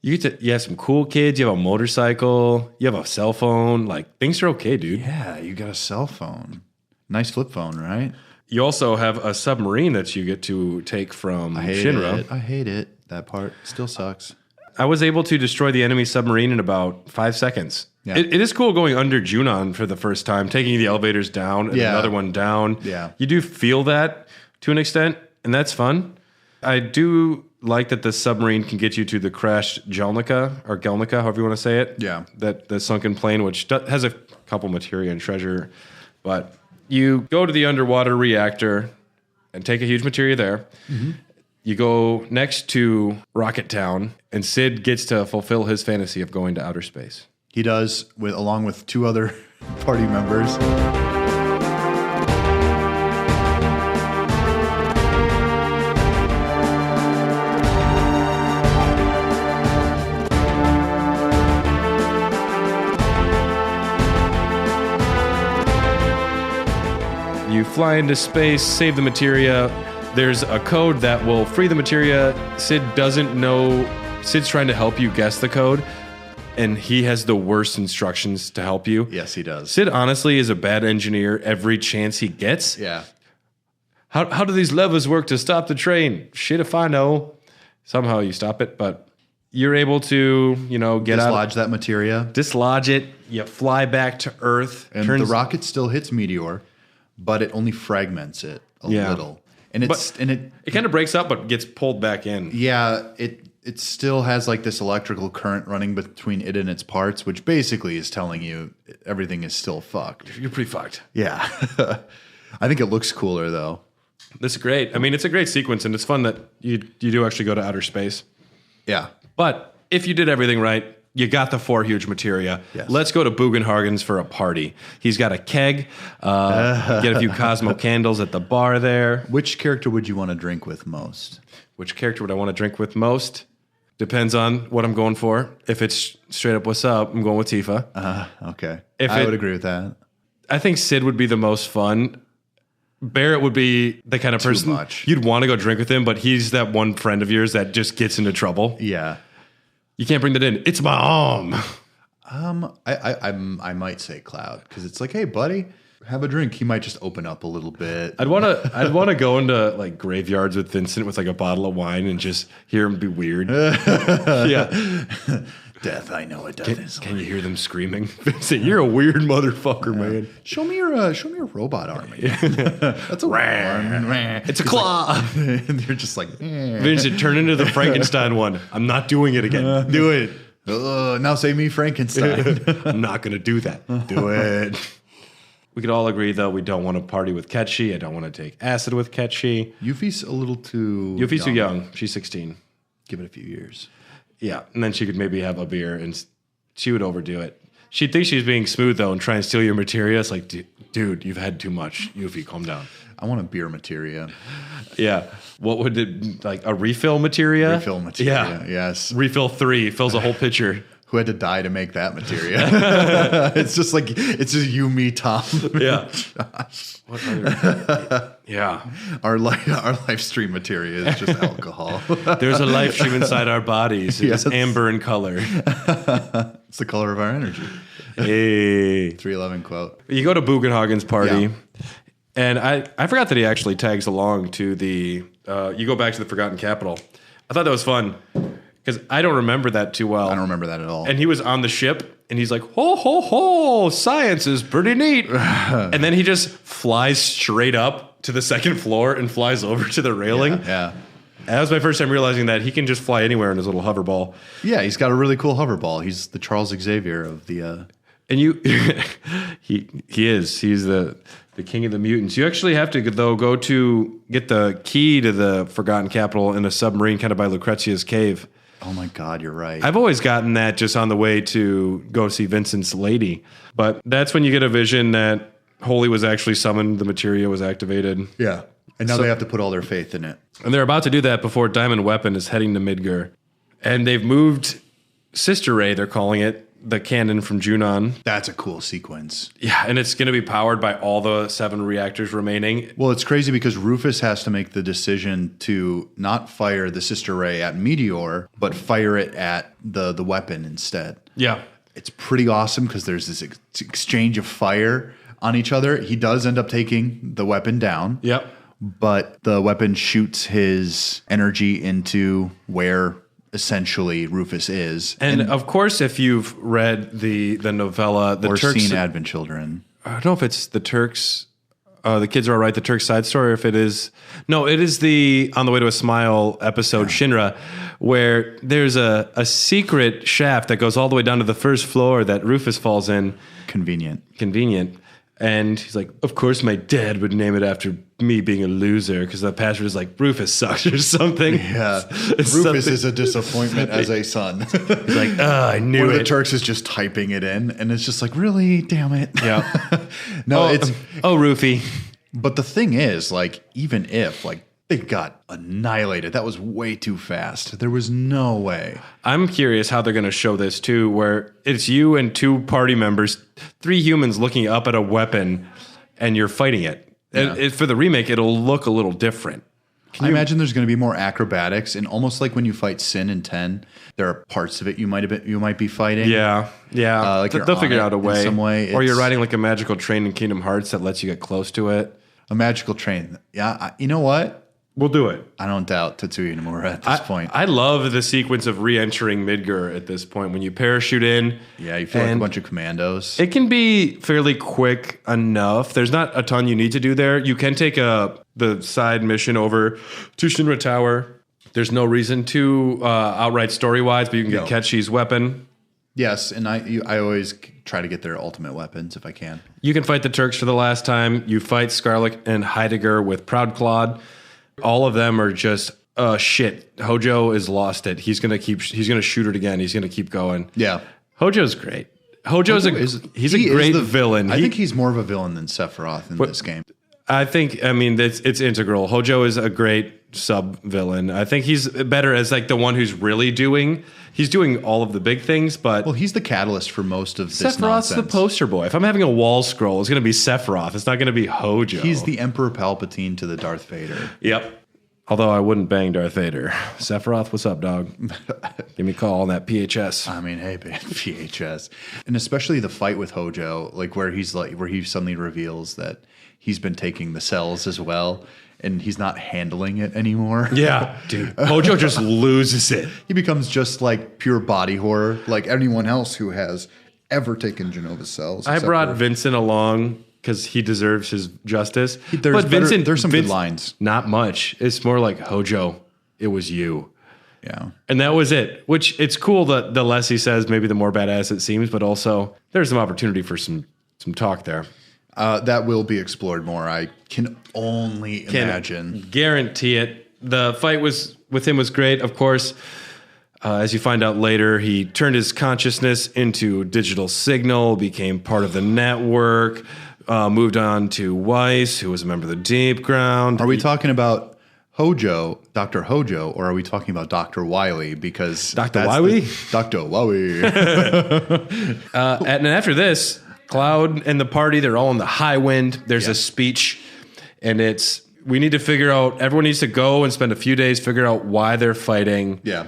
You have some cool kids. You have a motorcycle. You have a cell phone. Like, things are okay, dude. Yeah, you got a cell phone. Nice flip phone, right? You also have a submarine that you get to take from Shinra. I hate it. That part still sucks. I was able to destroy the enemy submarine in about 5 seconds. Yeah. It is cool going under Junon for the first time, taking the elevators down and another one down. Yeah. You do feel that to an extent, and that's fun. I do like that the submarine can get you to the crashed Gelnica, however you want to say it. Yeah. The sunken plane, which has a couple materia and treasure. But you go to the underwater reactor and take a huge materia there. Mm-hmm. You go next to Rocket Town, and Sid gets to fulfill his fantasy of going to outer space. He does, along with 2 other party members. You fly into space, save the materia. There's a code that will free the materia. Sid doesn't know. Sid's trying to help you guess the code. and he has the worst instructions to help you. Yes, he does. Sid honestly is a bad engineer every chance he gets. Yeah. How do these levers work to stop the train? Shit if I know. Somehow you stop it, but you're able to, get Dislodge that materia. dislodge it. You fly back to Earth. And the rocket still hits Meteor, but it only fragments it a little. And it kind of breaks up, but gets pulled back in. Yeah, it still has like this electrical current running between it and its parts, which basically is telling you everything is still fucked. You're pretty fucked. Yeah. I think it looks cooler though. This is great. I mean, it's a great sequence, and it's fun that you do actually go to outer space. Yeah. But if you did everything right, you got the 4 huge materia. Yes. Let's go to Bugenhagen's for a party. He's got a keg. Get a few Cosmo candles at the bar there. Which character would you want to drink with most? Which character would I want to drink with most? Depends on what I'm going for. If it's straight up what's up, I'm going with Tifa. Okay. I would agree with that. I think Sid would be the most fun. Barrett would be the kind of person you'd want to go drink with him, but he's that one friend of yours that just gets into trouble. Yeah. You can't bring that in. It's my arm. I might say Cloud because it's like, hey, buddy, have a drink. He might just open up a little bit. I'd want to go into like graveyards with Vincent with like a bottle of wine and just hear him be weird. Yeah. Death, I know what death is. Can you hear them screaming? Vincent, you're a weird motherfucker, man. Show me your robot arm. That's a arm. It's a claw. And you're just like, Vincent, turn into the Frankenstein one. I'm not doing it again. Do it. Now say me Frankenstein. I'm not going to do that. Do it. We could all agree, though, we don't want to party with Ketchi. I don't want to take acid with Ketchi. Yuffie's a little too Yuffie's too young. She's 16. Give it a few years. Yeah, and then she could maybe have a beer, and she would overdo it. She'd think she's being smooth, though, and try and steal your materia. It's like, dude, you've had too much. Yuffie, calm down. I want a beer materia. Yeah. What would it, like a refill materia? Refill materia, yes. Refill 3, fills a whole pitcher. Who had to die to make that materia? It's just you, me, Tom. Yeah. What other? Yeah. Our live stream materia is just alcohol. There's a live stream inside our bodies. It's amber in color. It's the color of our energy. Hey. 311 quote. You go to Bugenhagen's party, and I forgot that he actually tags along to the. You go back to the Forgotten Capital. I thought that was fun. Because I don't remember that too well. I don't remember that at all. And he was on the ship, and he's like, ho, ho, ho, science is pretty neat. And then he just flies straight up to the second floor and flies over to the railing. Yeah. That was my first time realizing that he can just fly anywhere in his little hoverball. Yeah, he's got a really cool hoverball. He's the Charles Xavier of the... And you... he is. He's the king of the mutants. You actually have to, though, go to get the key to the Forgotten Capital in a submarine kind of by Lucrezia's cave. Oh my God, you're right. I've always gotten that just on the way to go see Vincent's lady. But that's when you get a vision that Holy was actually summoned, the materia was activated. Yeah. And now they have to put all their faith in it. And they're about to do that before Diamond Weapon is heading to Midgar. And they've moved Sister Ray, they're calling it, the cannon from Junon. That's a cool sequence. Yeah, and it's going to be powered by all the 7 reactors remaining. Well, it's crazy because Rufus has to make the decision to not fire the Sister Ray at Meteor, but fire it at the weapon instead. Yeah. It's pretty awesome because there's this exchange of fire on each other. He does end up taking the weapon down. Yep. But the weapon shoots his energy into where essentially Rufus is. And of course, if you've read the novella, the Turks... seen Advent Children. I don't know if it's the Turks... the Kids Are All Right, the Turks side story, or if it is... No, it is the On the Way to a Smile episode, Shinra, where there's a secret shaft that goes all the way down to the first floor that Rufus falls in. Convenient. And he's like, of course my dad would name it after me being a loser, because the password is like, Rufus sucks or something. Yeah. Rufus is a disappointment as a son. He's like, I knew One it. of the Turks is just typing it in, and it's just like, really? Damn it. Yeah. No, Rufy. But the thing is, like, even if, like, they got annihilated, that was way too fast. There was no way. I'm curious how they're going to show this, too, where it's you and 2 party members, 3 humans looking up at a weapon, and you're fighting it. Yeah. For the remake, it'll look a little different. I imagine there's going to be more acrobatics, and almost like when you fight Sin in 10, there are parts of it you might be fighting. Yeah. Like They'll figure out a way. In some way. Or you're riding like a magical train in Kingdom Hearts that lets you get close to it. A magical train. Yeah, you know what? We'll do it. I don't doubt Tetsuya Nomura at this point. I love the sequence of re-entering Midgar at this point when you parachute in. Yeah, you feel like a bunch of commandos. It can be fairly quick enough. There's not a ton you need to do there. You can take the side mission over to Shinra Tower. There's no reason to outright story-wise, but you can get Ketchi's weapon. Yes, and I always try to get their ultimate weapons if I can. You can fight the Turks for the last time. You fight Scarlet and Heidegger with Proud Claude. All of them are just shit. Hojo has lost it. He's gonna shoot it again. He's gonna keep going. Yeah, Hojo's great. He's a great villain. I think he's more of a villain than Sephiroth in this game. It's integral. Hojo is a great sub-villain. I think he's better as like the one who's really doing all of the big things, but he's the catalyst for most of this Sephiroth's nonsense. the poster boy. If I'm having a wall scroll, it's going to be Sephiroth. It's not going to be Hojo. He's the Emperor Palpatine to the Darth Vader. Yep. Although I wouldn't bang Darth Vader. Sephiroth, what's up, dog? Give me a call on that PHS. I mean, hey, man, PHS. And especially the fight with Hojo, like where he suddenly reveals that he's been taking the cells as well, and he's not handling it anymore. Yeah, dude. Hojo just loses it. He becomes just like pure body horror, like anyone else who has ever taken Genova's cells. I brought Vincent along because he deserves his justice. There's some good lines. Not much. It's more like, Hojo, it was you. Yeah. And that was it, which it's cool that the less he says, maybe the more badass it seems, but also there's some opportunity for some talk there. That will be explored more. I can only imagine. Guarantee it. The fight with him was great. Of course, as you find out later, he turned his consciousness into digital signal, became part of the network, moved on to Weiss, who was a member of the Deep Ground. Are we talking about Hojo, Dr. Hojo, or are we talking about Dr. Wily? Because Dr. Wily? Dr. Wily. And after this, Cloud and the party, they're all in the high wind. There's a speech, and we need to figure out, everyone needs to go and spend a few days, figure out why they're fighting. Yeah.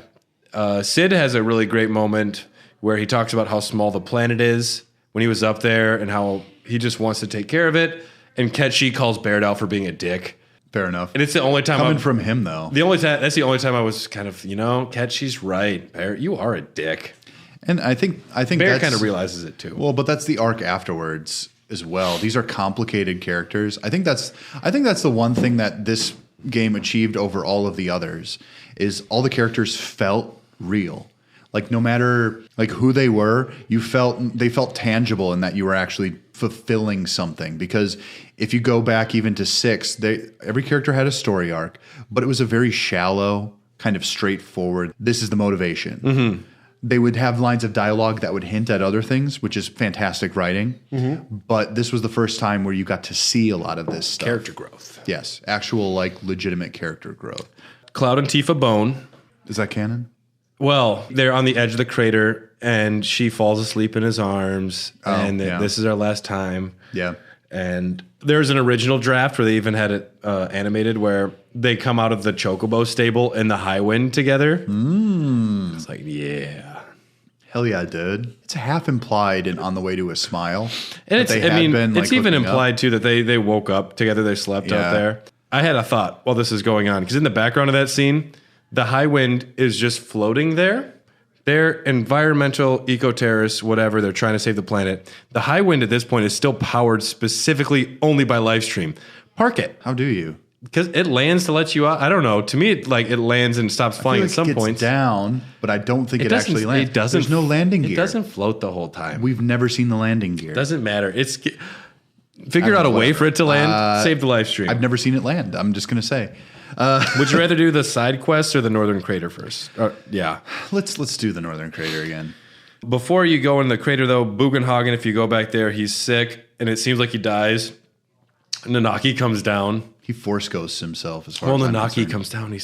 Sid has a really great moment where he talks about how small the planet is when he was up there and how he just wants to take care of it. And Ketchi calls Baird out for being a dick. Fair enough. And it's the only time coming from him though. That's the only time I was kind of, Ketchi's right. Baird, you are a dick. And I think Baird kind of realizes it too. Well, but that's the arc afterwards as well. These are complicated characters. I think that's the one thing that this game achieved over all of the others is all the characters felt real. Like no matter like who they were, they felt tangible in that you were actually fulfilling something. Because if you go back even to 6, every character had a story arc, but it was a very shallow, kind of straightforward, this is the motivation. Mm-hmm. They would have lines of dialogue that would hint at other things, which is fantastic writing. Mm-hmm. But this was the first time where you got to see a lot of this stuff. Character growth. Yes. Actual, like, legitimate character growth. Cloud and Tifa bone. Is that canon? Well, they're on the edge of the crater, and she falls asleep in his arms, this is our last time. Yeah. And there's an original draft where they even had it animated where they come out of the Chocobo stable in the high wind together. It's like, yeah. Hell yeah, dude. It's half implied and on the way to a smile. And it's even implied, too, that they woke up together. They slept out there. I had a thought while this is going on, because in the background of that scene, the high wind is just floating there. They're environmental eco-terrorists, whatever. They're trying to save the planet. The high wind at this point is still powered specifically only by live stream. Park it. How do you? Because it lands to let you out. I don't know. To me, it lands and stops flying at some point. It gets down, but I don't think it actually lands. It doesn't. There's no landing gear. It doesn't float the whole time. We've never seen the landing gear. Doesn't matter. Figure out a way for it to land. Save the live stream. I've never seen it land. I'm just going to say. Would you rather do the side quest or the northern crater first? Yeah. Let's do the northern crater again. Before you go in the crater, though, Bugenhagen, if you go back there, he's sick, and it seems like he dies. Nanaki comes down. He force ghosts himself as far as I'm Nanaki concerned. comes down.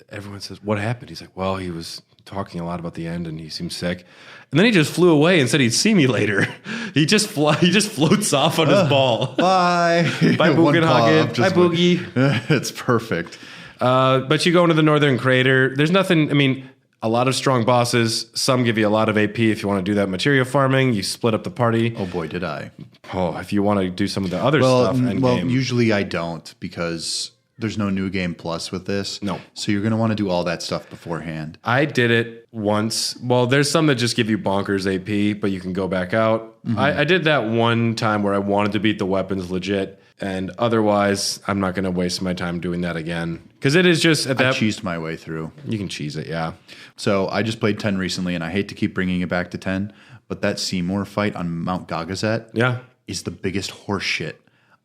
Everyone says, "What happened?" He's like, "Well, he was talking a lot about the end, and he seemed sick." And then he just flew away and said he'd see me later. He just floats off on his ball. Bye. Bye, Bugenhagen. Bye, Boogie. It's perfect. But you go into the Northern Crater. There's nothing. I mean, a lot of strong bosses. Some give you a lot of AP if you want to do that materia farming. You split up the party. Oh boy, did I! Oh, if you want to do some of the other stuff. Well, usually I don't because there's no New Game Plus with this. No. So you're going to want to do all that stuff beforehand. I did it once. Well, there's some that just give you bonkers AP, but you can go back out. Mm-hmm. I did that one time where I wanted to beat the weapons legit. And otherwise, I'm not going to waste my time doing that again. Because it is just at that... I cheesed my way through. You can cheese it, yeah. So I just played 10 recently, and I hate to keep bringing it back to 10, but that Seymour fight on Mount Gagazet is the biggest horseshit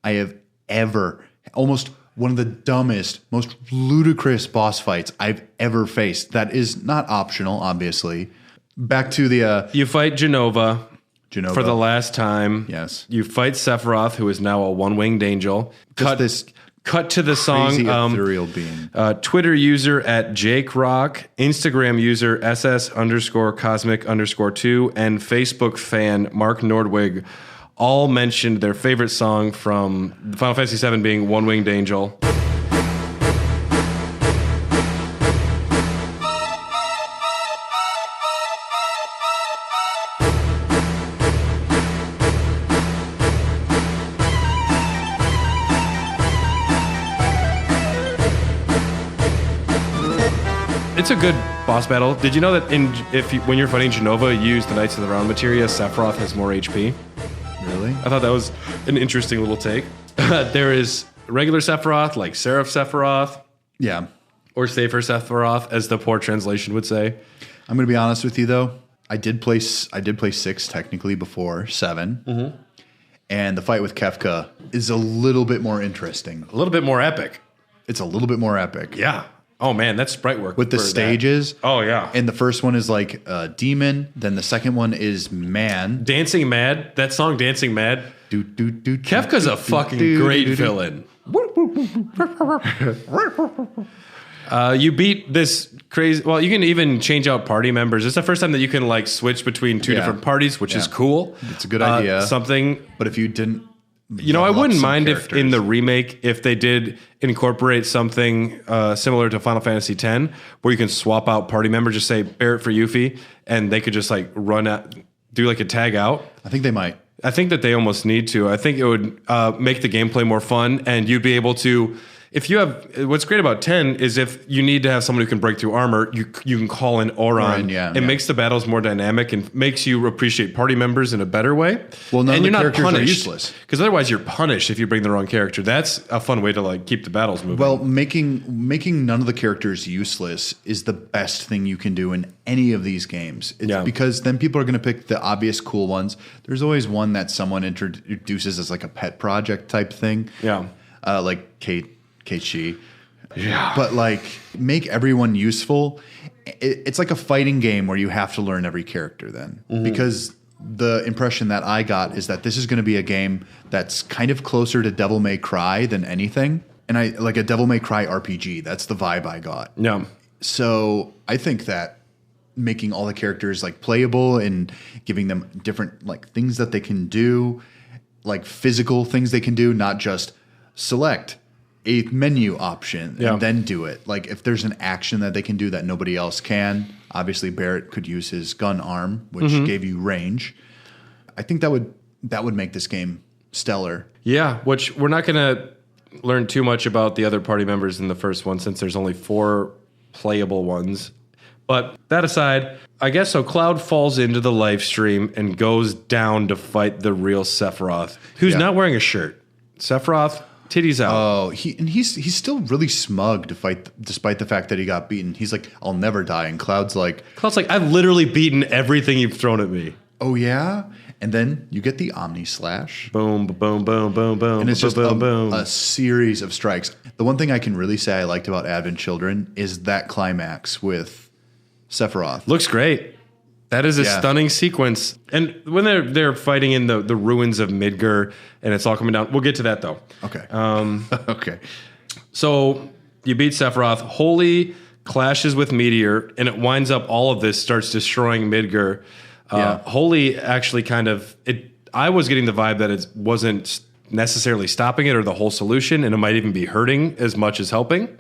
I have ever... Almost one of the dumbest, most ludicrous boss fights I've ever faced. That is not optional, obviously. Back to the... You fight Genova. For the last time. Yes. You fight Sephiroth, who is now a one-winged angel. Cut to the song. Ethereal being. Twitter user at Jake Rock, Instagram user SS_cosmic_2, and Facebook fan Mark Nordwig all mentioned their favorite song from Final Fantasy VII being One Winged Angel. It's a good boss battle. Did you know that when you're fighting Genova, you use the Knights of the Round materia, Sephiroth has more HP? Really? I thought that was an interesting little take. There is regular Sephiroth, like Seraph Sephiroth. Yeah. Or Safer Sephiroth, as the poor translation would say. I'm going to be honest with you, though. I did play 6 technically before 7. Mm-hmm. And the fight with Kefka is a little bit more interesting. A little bit more epic. It's a little bit more epic. Yeah. Oh, man, that's sprite work. With the stages. That. Oh, yeah. And the first one is like Demon. Then the second one is Man. Dancing Mad. That song, Dancing Mad. Kefka's a fucking great villain. You beat this crazy... Well, you can even change out party members. It's the first time that you can like switch between two different parties, which is cool. It's a good idea. But if you didn't... You know, I wouldn't mind if in the remake, if they did incorporate something similar to Final Fantasy X, where you can swap out party members, just say Barrett for Yuffie, and they could just like run out, do like a tag out. I think they might. I think that they almost need to. I think it would make the gameplay more fun, and you'd be able to... If you have, what's great about 10 is if you need to have someone who can break through armor, you can call in Auron. It makes the battles more dynamic and makes you appreciate party members in a better way. Well, none of the characters are useless. Because otherwise you're punished if you bring the wrong character. That's a fun way to like keep the battles moving. Well, making none of the characters useless is the best thing you can do in any of these games. Because then people are going to pick the obvious cool ones. There's always one that someone introduces as like a pet project type thing. Yeah. Like Kate Shi. Yeah. But like make everyone useful. It's like a fighting game where you have to learn every character then. Mm-hmm. Because the impression that I got is that this is going to be a game that's kind of closer to Devil May Cry than anything. And I like a Devil May Cry RPG. That's the vibe I got. Yeah. So I think that making all the characters like playable and giving them different like things that they can do, like physical things they can do, not just select a menu option and then do it. Like if there's an action that they can do that nobody else can, obviously Barrett could use his gun arm, which gave you range. I think that would make this game stellar. Yeah, which we're not going to learn too much about the other party members in the first one since there's only 4 playable ones. But that aside, I guess so Cloud falls into the live stream and goes down to fight the real Sephiroth, who's not wearing a shirt. Sephiroth, titties out. Oh, he's still really smug to fight, despite the fact that he got beaten. He's like, I'll never die. And Cloud's like, I've literally beaten everything you've thrown at me. Oh, yeah? And then you get the Omni Slash. Boom, boom, boom, boom, boom. And it's just a series of strikes. The one thing I can really say I liked about Advent Children is that climax with Sephiroth. Looks great. That is a stunning sequence. And when they're fighting in the ruins of Midgar and it's all coming down. We'll get to that, though. Okay. Okay. So you beat Sephiroth. Holy clashes with Meteor, and it winds up all of this, starts destroying Midgar. Holy actually kind of... I was getting the vibe that it wasn't necessarily stopping it or the whole solution, and it might even be hurting as much as helping.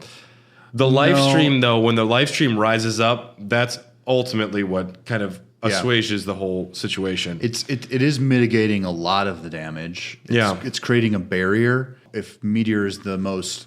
The live stream, though, when the live stream rises up, that's ultimately what kind of assuages the whole situation. It is mitigating a lot of the damage. It's creating a barrier. If Meteor is the most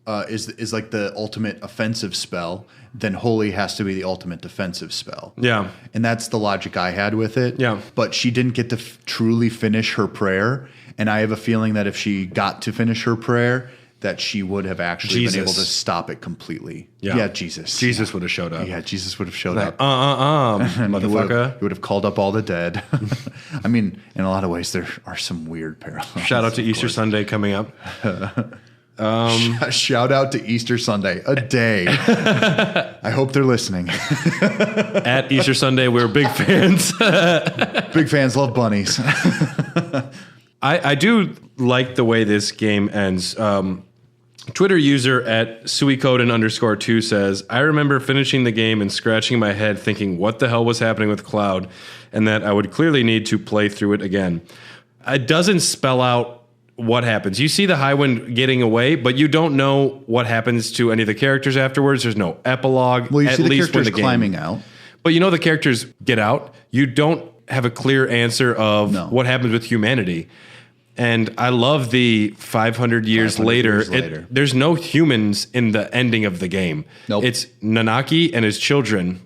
is like the ultimate offensive spell, then Holy has to be the ultimate defensive spell. Yeah. And that's the logic I had with it. Yeah. But she didn't get to truly finish her prayer, and I have a feeling that if she got to finish her prayer, that she would have actually been able to stop it completely. Yeah, Jesus. Jesus would have showed up. Yeah, Jesus would have showed up. Motherfucker. He would have called up all the dead. I mean, in a lot of ways, there are some weird parallels. Shout out to Easter Sunday coming up. Shout out to Easter Sunday, a day. I hope they're listening. At Easter Sunday, we're big fans. Big fans, love bunnies. I do like the way this game ends. Twitter user at suikoden_2 says, I remember finishing the game and scratching my head thinking what the hell was happening with Cloud, and that I would clearly need to play through it again. It doesn't spell out what happens. You see the Highwind getting away, but you don't know what happens to any of the characters afterwards. There's no epilogue. Well, you see the characters climbing out. But you know the characters get out. You don't have a clear answer of what happens with humanity. And I love the 500 years later. There's no humans in the ending of the game. Nope. It's Nanaki and his children.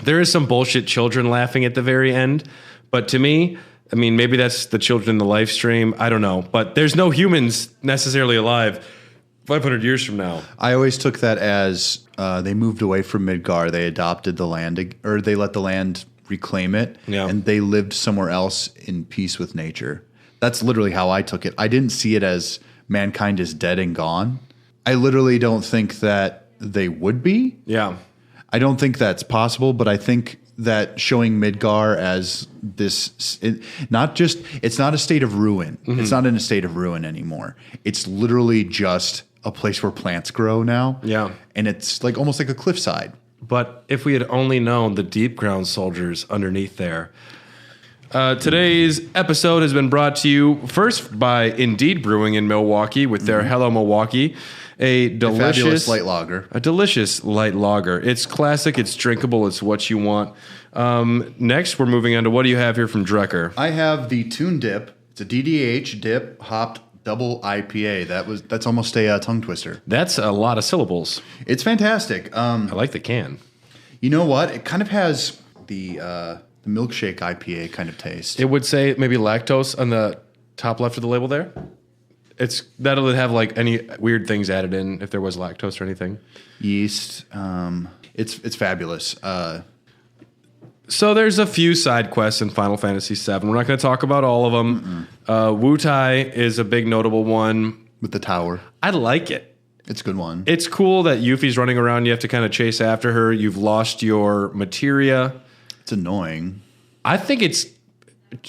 There is some bullshit children laughing at the very end. But to me, I mean, maybe that's the children in the live stream. I don't know. But there's no humans necessarily alive 500 years from now. I always took that as they moved away from Midgar. They adopted the land, or they let the land reclaim it. Yeah. And they lived somewhere else in peace with nature. That's literally how I took it. I didn't see it as mankind is dead and gone. I literally don't think that they would be. Yeah. I don't think that's possible, but I think that showing Midgar as this, it's not a state of ruin. Mm-hmm. It's not in a state of ruin anymore. It's literally just a place where plants grow now. Yeah. And it's like almost like a cliffside. But if we had only known the deep ground soldiers underneath there. Today's episode has been brought to you first by Indeed Brewing in Milwaukee with their Hello Milwaukee, a delicious light lager. A delicious light lager. It's classic. It's drinkable. It's what you want. Next, we're moving on to what do you have here from Drecker? I have the Tune Dip. It's a DDH dip hopped double IPA. That's almost a tongue twister. That's a lot of syllables. It's fantastic. I like the can. You know what? It kind of has the milkshake IPA kind of taste. It would say maybe lactose on the top left of the label there. That'll have like any weird things added in if there was lactose or anything. Yeast. It's fabulous. So there's a few side quests in Final Fantasy VII. We're not going to talk about all of them. Wutai is a big notable one. With the tower. I like it. It's a good one. It's cool that Yuffie's running around. You have to kind of chase after her. You've lost your materia. It's annoying. I think it's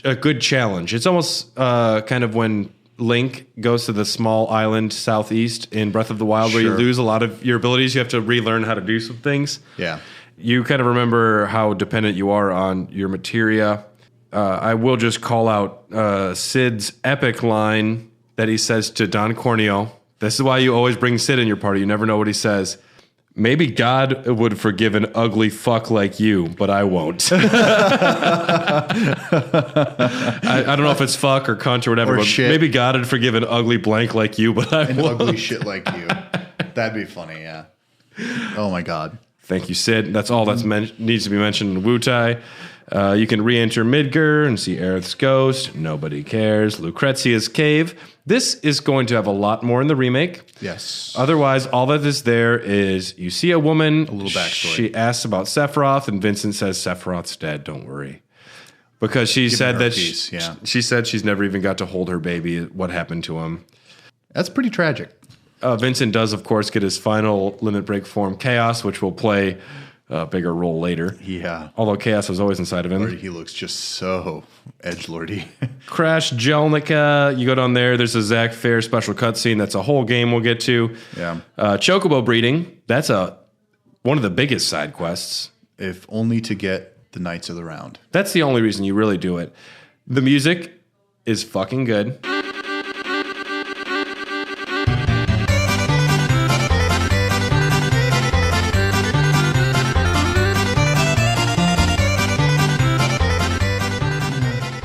a good challenge. It's almost kind of when Link goes to the small island southeast in Breath of the Wild where you lose a lot of your abilities. You have to relearn how to do some things. Yeah. You kind of remember how dependent you are on your materia. I will just call out Sid's epic line that he says to Don Corneo. This is why you always bring Sid in your party. You never know what he says. Maybe God would forgive an ugly fuck like you, but I won't. I don't know if it's fuck or cunt or whatever, but shit. Maybe God would forgive an ugly blank like you, but I won't. An ugly shit like you. That'd be funny, yeah. Oh my God. Thank you, Sid. That's all that needs to be mentioned in Wutai. You can re-enter Midgar and see Aerith's ghost. Nobody cares. Lucrezia's cave. This is going to have a lot more in the remake. Yes. Otherwise, all that is there is you see a woman. A little backstory. She asks about Sephiroth, and Vincent says, Sephiroth's dead, don't worry. Because she said that she said she's never even got to hold her baby. What happened to him? That's pretty tragic. Vincent does, of course, get his final limit break form, Chaos, which will play a bigger role later. Yeah. Although Chaos was always inside of him. Lord, he looks just so edgelordy. Crash Jelnica, you go down there. There's a Zack Fair special cutscene. That's a whole game we'll get to. Yeah. Chocobo breeding. That's one of the biggest side quests. If only to get the Knights of the Round. That's the only reason you really do it. The music is fucking good.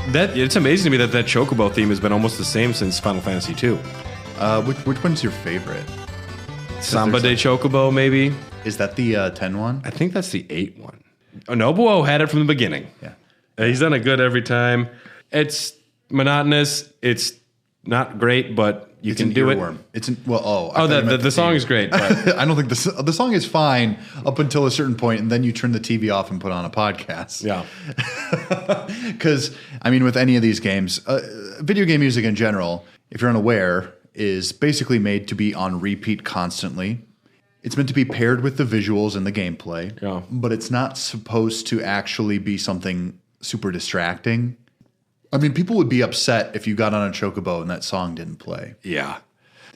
It's amazing to me that Chocobo theme has been almost the same since Final Fantasy II. Which one's your favorite? Samba de Chocobo, maybe? Is that the 10 one? I think that's the 8 one. Nobuo had it from the beginning. Yeah. He's done it good every time. It's monotonous. It's not great, but you can do it. The song is great. But I don't think the song is fine up until a certain point, and then you turn the TV off and put on a podcast. Yeah. Because, I mean, with any of these games, video game music in general, if you're unaware, is basically made to be on repeat constantly. It's meant to be paired with the visuals and the gameplay, but it's not supposed to actually be something super distracting. I mean, people would be upset if you got on a chocobo and that song didn't play. Yeah.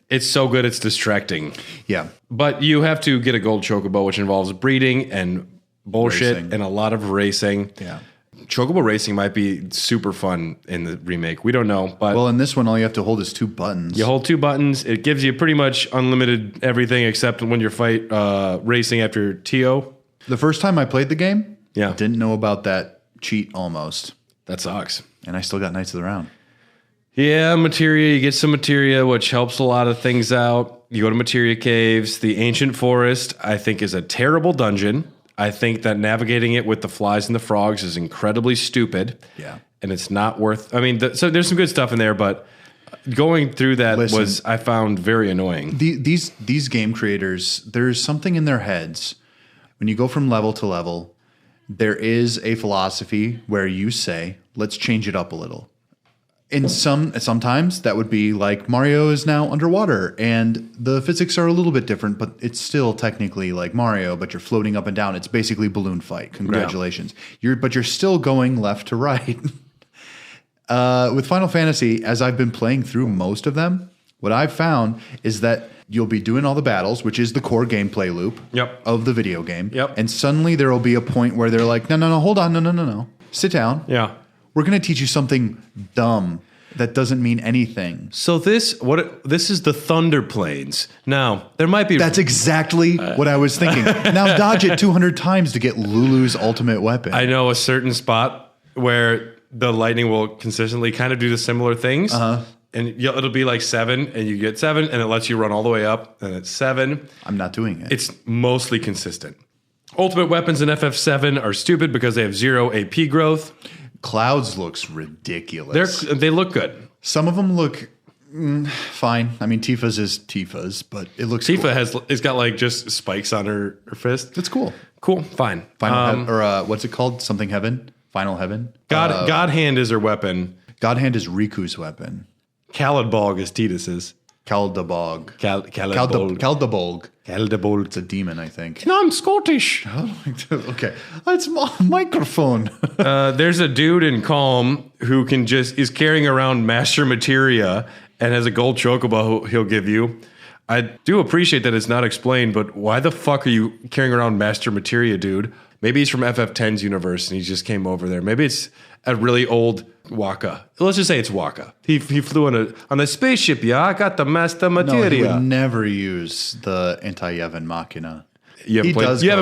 It's so good, it's distracting. Yeah. But you have to get a gold chocobo, which involves breeding and bullshit and a lot of racing. Yeah. Chocobo racing might be super fun in the remake. We don't know. But well, in this one, all you have to hold is 2 buttons. You hold 2 buttons. It gives you pretty much unlimited everything except when you're racing after TO. The first time I played the game, I didn't know about that cheat almost. That sucks. And I still got Knights of the Round. Yeah, materia. You get some materia, which helps a lot of things out. You go to materia caves. The Ancient Forest, I think, is a terrible dungeon. I think that navigating it with the flies and the frogs is incredibly stupid. Yeah. And it's not worth... I mean, so there's some good stuff in there, but going through that I found very annoying. These game creators, there's something in their heads. When you go from level to level, there is a philosophy where you say, let's change it up a little. And sometimes that would be like Mario is now underwater and the physics are a little bit different, but it's still technically like Mario, but you're floating up and down. It's basically balloon fight. Congratulations. Yeah. But you're still going left to right. With Final Fantasy, as I've been playing through most of them, what I've found is that you'll be doing all the battles, which is the core gameplay loop of the video game. Yep. And suddenly there will be a point where they're like, no, hold on, no. Sit down. Yeah. We're going to teach you something dumb that doesn't mean anything. So this is the Thunder Plains. Now, there might be... That's exactly what I was thinking. Now dodge it 200 times to get Lulu's ultimate weapon. I know a certain spot where the lightning will consistently kind of do the similar things. Uh-huh. And it'll be like 7, and you get 7, and it lets you run all the way up, and it's 7. I'm not doing it. It's mostly consistent. Ultimate weapons in FF7 are stupid because they have 0 AP growth. Clouds looks ridiculous. They look good. Some of them look fine. I mean, Tifa's is Tifa's, but it looks Tifa cool. It's got like just spikes on her fist. That's cool. Cool, fine. What's it called? Something Heaven? Final Heaven? God Hand is her weapon. God Hand is Riku's weapon. Kaldabog is Tidus's. Kaldabog. Kaldabog. It's a demon, I think. No, I'm Scottish. Okay. It's my microphone. There's a dude in Calm who is carrying around Master Materia and has a gold chocobo he'll give you. I do appreciate that it's not explained, but why the fuck are you carrying around Master Materia, dude? Maybe he's from FF10's universe and he just came over there. Maybe it's a really old Waka. Let's just say it's Waka. He flew on a spaceship, yeah? I got the Master Materia. No, he would never use the anti-Yevon Machina. You haven't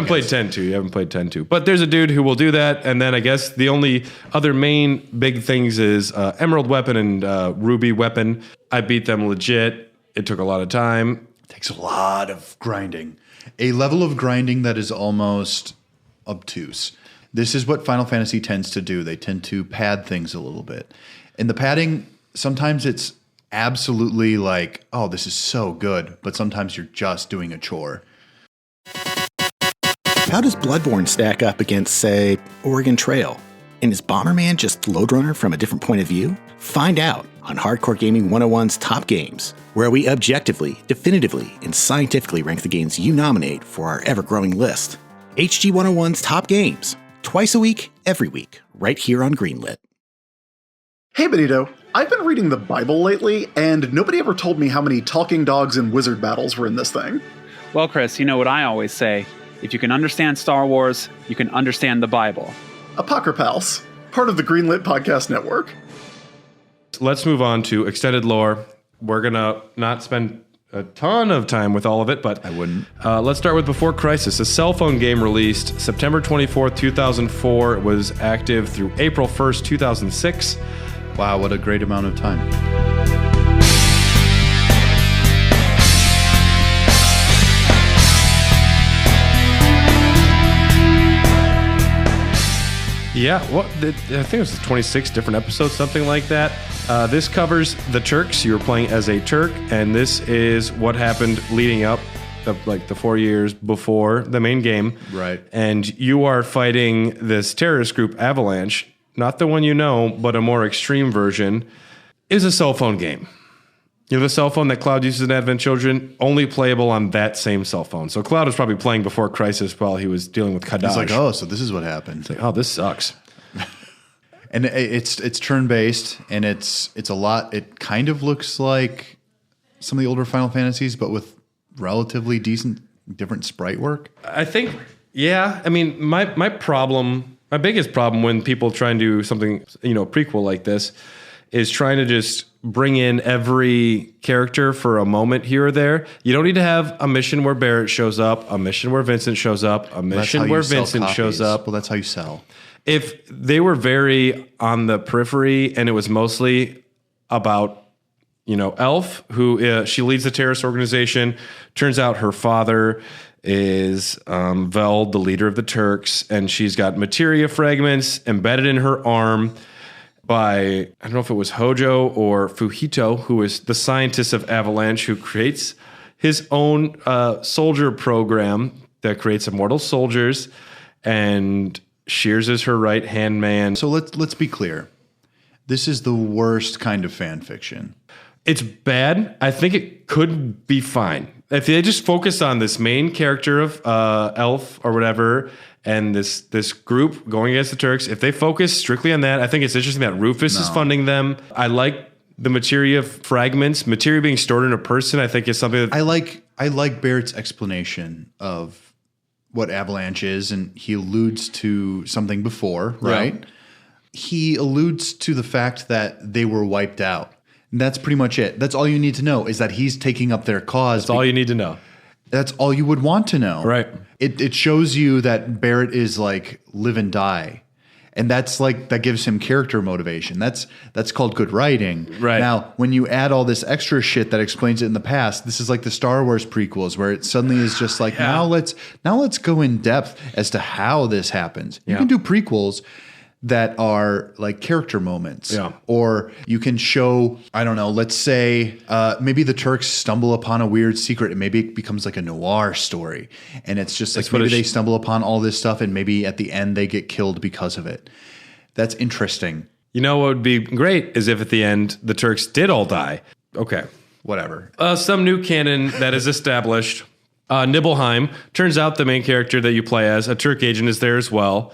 played 10-2. You haven't played 10-2. But there's a dude who will do that. And then I guess the only other main big things is Emerald Weapon and Ruby Weapon. I beat them legit. It took a lot of time. It takes a lot of grinding. A level of grinding that is almost obtuse. This is what Final Fantasy tends to do. They tend to pad things a little bit. And the padding, sometimes it's absolutely like, oh, this is so good. But sometimes you're just doing a chore. How does Bloodborne stack up against, say, Oregon Trail? And is Bomberman just Lode Runner from a different point of view? Find out on Hardcore Gaming 101's Top Games, where we objectively, definitively, and scientifically rank the games you nominate for our ever-growing list. HG 101's Top Games. Twice a week, every week, right here on Greenlit. Hey, Benito. I've been reading the Bible lately, and nobody ever told me how many talking dogs and wizard battles were in this thing. Well, Chris, you know what I always say. If you can understand Star Wars, you can understand the Bible. Apocrypals, part of the Greenlit Podcast Network. Let's move on to extended lore. We're going to not spend a ton of time with all of it, but I wouldn't. Let's start with Before Crisis, a cell phone game released September 24th, 2004. It was active through April 1st, 2006. Wow, what a great amount of time. Yeah, I think it was 26 different episodes, something like that. This covers the Turks. You're playing as a Turk, and this is what happened leading up, the 4 years before the main game. Right. And you are fighting this terrorist group, Avalanche, not the one you know, but a more extreme version. Is a cell phone game. You know, the cell phone that Cloud uses in Advent Children, only playable on that same cell phone. So Cloud was probably playing Before Crisis while he was dealing with Kadash. He's like, oh, so this is what happened. It's like, oh, this sucks. And it's turn-based, and it's a lot. It kind of looks like some of the older Final Fantasies, but with relatively different sprite work. I think, yeah. I mean, my biggest problem when people try and do something, prequel like this, is trying to just bring in every character for a moment here or there. You don't need to have a mission where Barrett shows up, a mission where Vincent shows up, a mission where Vincent shows up. Well, that's how you sell. If they were very on the periphery and it was mostly about, Elf, who she leads the terrorist organization. Turns out her father is Veld, the leader of the Turks, and she's got materia fragments embedded in her arm by, I don't know if it was Hojo or Fujito, who is the scientist of Avalanche, who creates his own soldier program that creates immortal soldiers, and Shears is her right-hand man. So let's be clear. This is the worst kind of fan fiction. It's bad. I think it could be fine. If they just focus on this main character of Elf or whatever, and this group going against the Turks, if they focus strictly on that, I think it's interesting that Rufus is funding them. I like the materia fragments. Materia being stored in a person, I think, is something that... I like Barrett's explanation of what Avalanche is, and he alludes to something before, right? Yeah. He alludes to the fact that they were wiped out. And that's pretty much it. That's all you need to know, is that he's taking up their cause. That's all you need to know. That's all you would want to know. Right. It shows you that Barrett is like live and die. And that's like, that gives him character motivation. That's called good writing. Right. Now, when you add all this extra shit that explains it in the past, this is like the Star Wars prequels where it suddenly is just like, now let's go in depth as to how this happens. You can do prequels that are like character moments. Yeah. Or you can show, I don't know, let's say maybe the Turks stumble upon a weird secret and maybe it becomes like a noir story. And it's just like maybe they stumble upon all this stuff and maybe at the end they get killed because of it. That's interesting. You know what would be great is if at the end the Turks did all die. Okay. Whatever. Some new canon that is established. Nibelheim. Turns out the main character that you play as, a Turk agent, is there as well.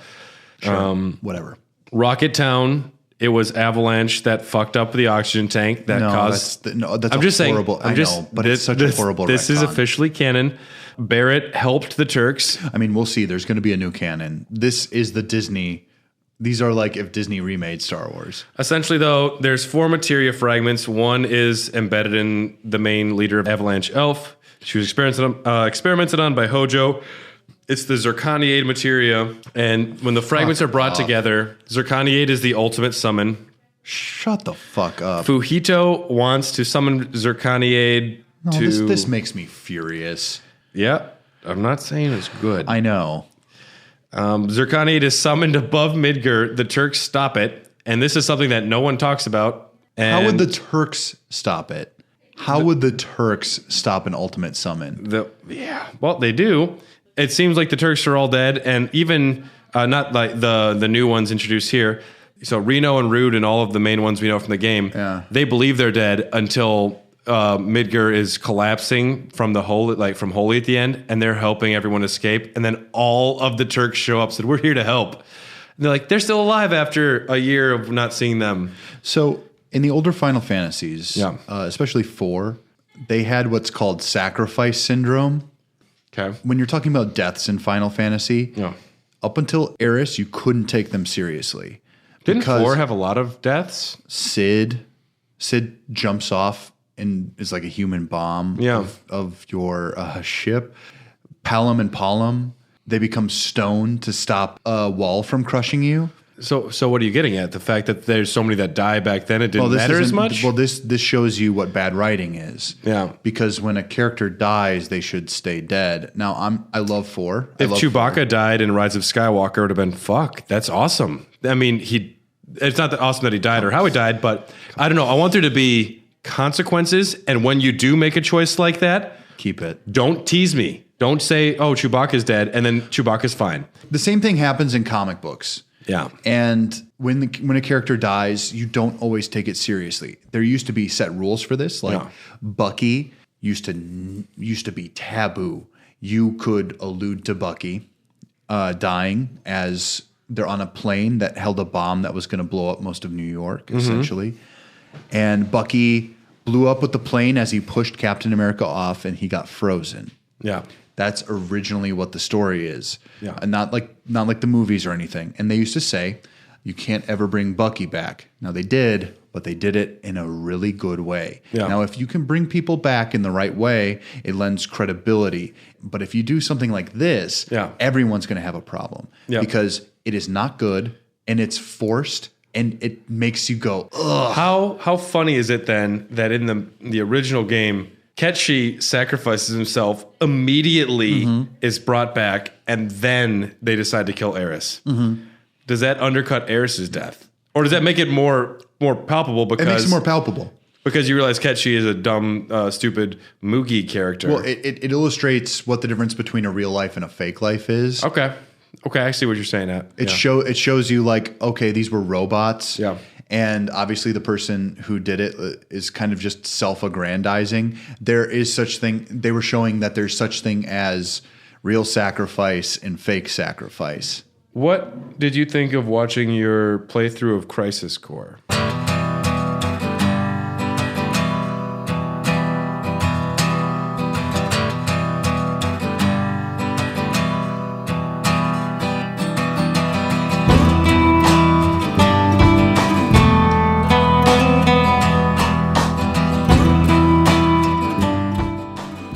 Sure. Whatever. Rocket Town. It was Avalanche that fucked up the oxygen tank that caused. That's I'm just horrible. Saying. I'm just. Know, but it's such a horrible. This is officially canon. Barrett helped the Turks. I mean, we'll see. There's going to be a new canon. This is the Disney. These are like if Disney remade Star Wars. Essentially, though, there's 4 materia fragments. One is embedded in the main leader of Avalanche, Elf. She was experimented on by Hojo. It's the Zirconiade materia, and when the fragments are brought together, Zirconiade is the ultimate summon. Shut the fuck up. Fujito wants to summon Zirconiade to... This makes me furious. Yeah, I'm not saying it's good. I know. Zirconiade is summoned above Midgard. The Turks stop it, and this is something that no one talks about. And how would the Turks stop it? How would the Turks stop an ultimate summon? Well, they do. It seems like the Turks are all dead, and even not like the new ones introduced here. So Reno and Rude and all of the main ones we know from the game, they believe they're dead until Midgar is collapsing from the Holy, from Holy at the end, and they're helping everyone escape. And then all of the Turks show up, said, "We're here to help." And they're like, they're still alive after a year of not seeing them. So in the older Final Fantasies, especially 4, they had what's called sacrifice syndrome. Okay. When you're talking about deaths in Final Fantasy, up until Eris, you couldn't take them seriously. Didn't 4 have a lot of deaths? Sid jumps off and is like a human bomb Yeah. of your ship. Palom and Palom, they become stone to stop a wall from crushing you. So what are you getting at? The fact that there's so many that die back then, it didn't matter as much? Well, this shows you what bad writing is. Yeah. Because when a character dies, they should stay dead. Now, I love 4. If Chewbacca died in Rise of Skywalker, it would have been, fuck, that's awesome. I mean, it's not that awesome that he died or how he died, but I don't know. I want there to be consequences, and when you do make a choice like that, keep it. Don't tease me. Don't say, oh, Chewbacca's dead, and then Chewbacca's fine. The same thing happens in comic books. Yeah. And when a character dies, you don't always take it seriously. There used to be set rules for this. Like Bucky used to be taboo. You could allude to Bucky dying as they're on a plane that held a bomb that was going to blow up most of New York, essentially. And Bucky blew up with the plane as he pushed Captain America off, and he got frozen. Yeah. That's originally what the story is. Yeah. And not like the movies or anything. And they used to say, you can't ever bring Bucky back. Now they did, but they did it in a really good way. Yeah. Now, if you can bring people back in the right way, it lends credibility. But if you do something like this, everyone's going to have a problem because it is not good and it's forced and it makes you go, ugh. How funny is it then that in the original game, Ketchi sacrifices himself, immediately is brought back, and then they decide to kill Aerys. Does that undercut Aerys' death? Or does that make it more palpable? Because it makes it more palpable. Because you realize Ketchi is a dumb, stupid Moogie character. Well, it illustrates what the difference between a real life and a fake life is. Okay, I see what you're saying. It shows you like, okay, these were robots. Yeah. And obviously the person who did it is kind of just self-aggrandizing. There is such thing. They were showing that there's such thing as real sacrifice and fake sacrifice. What did you think of watching your playthrough of Crisis Core?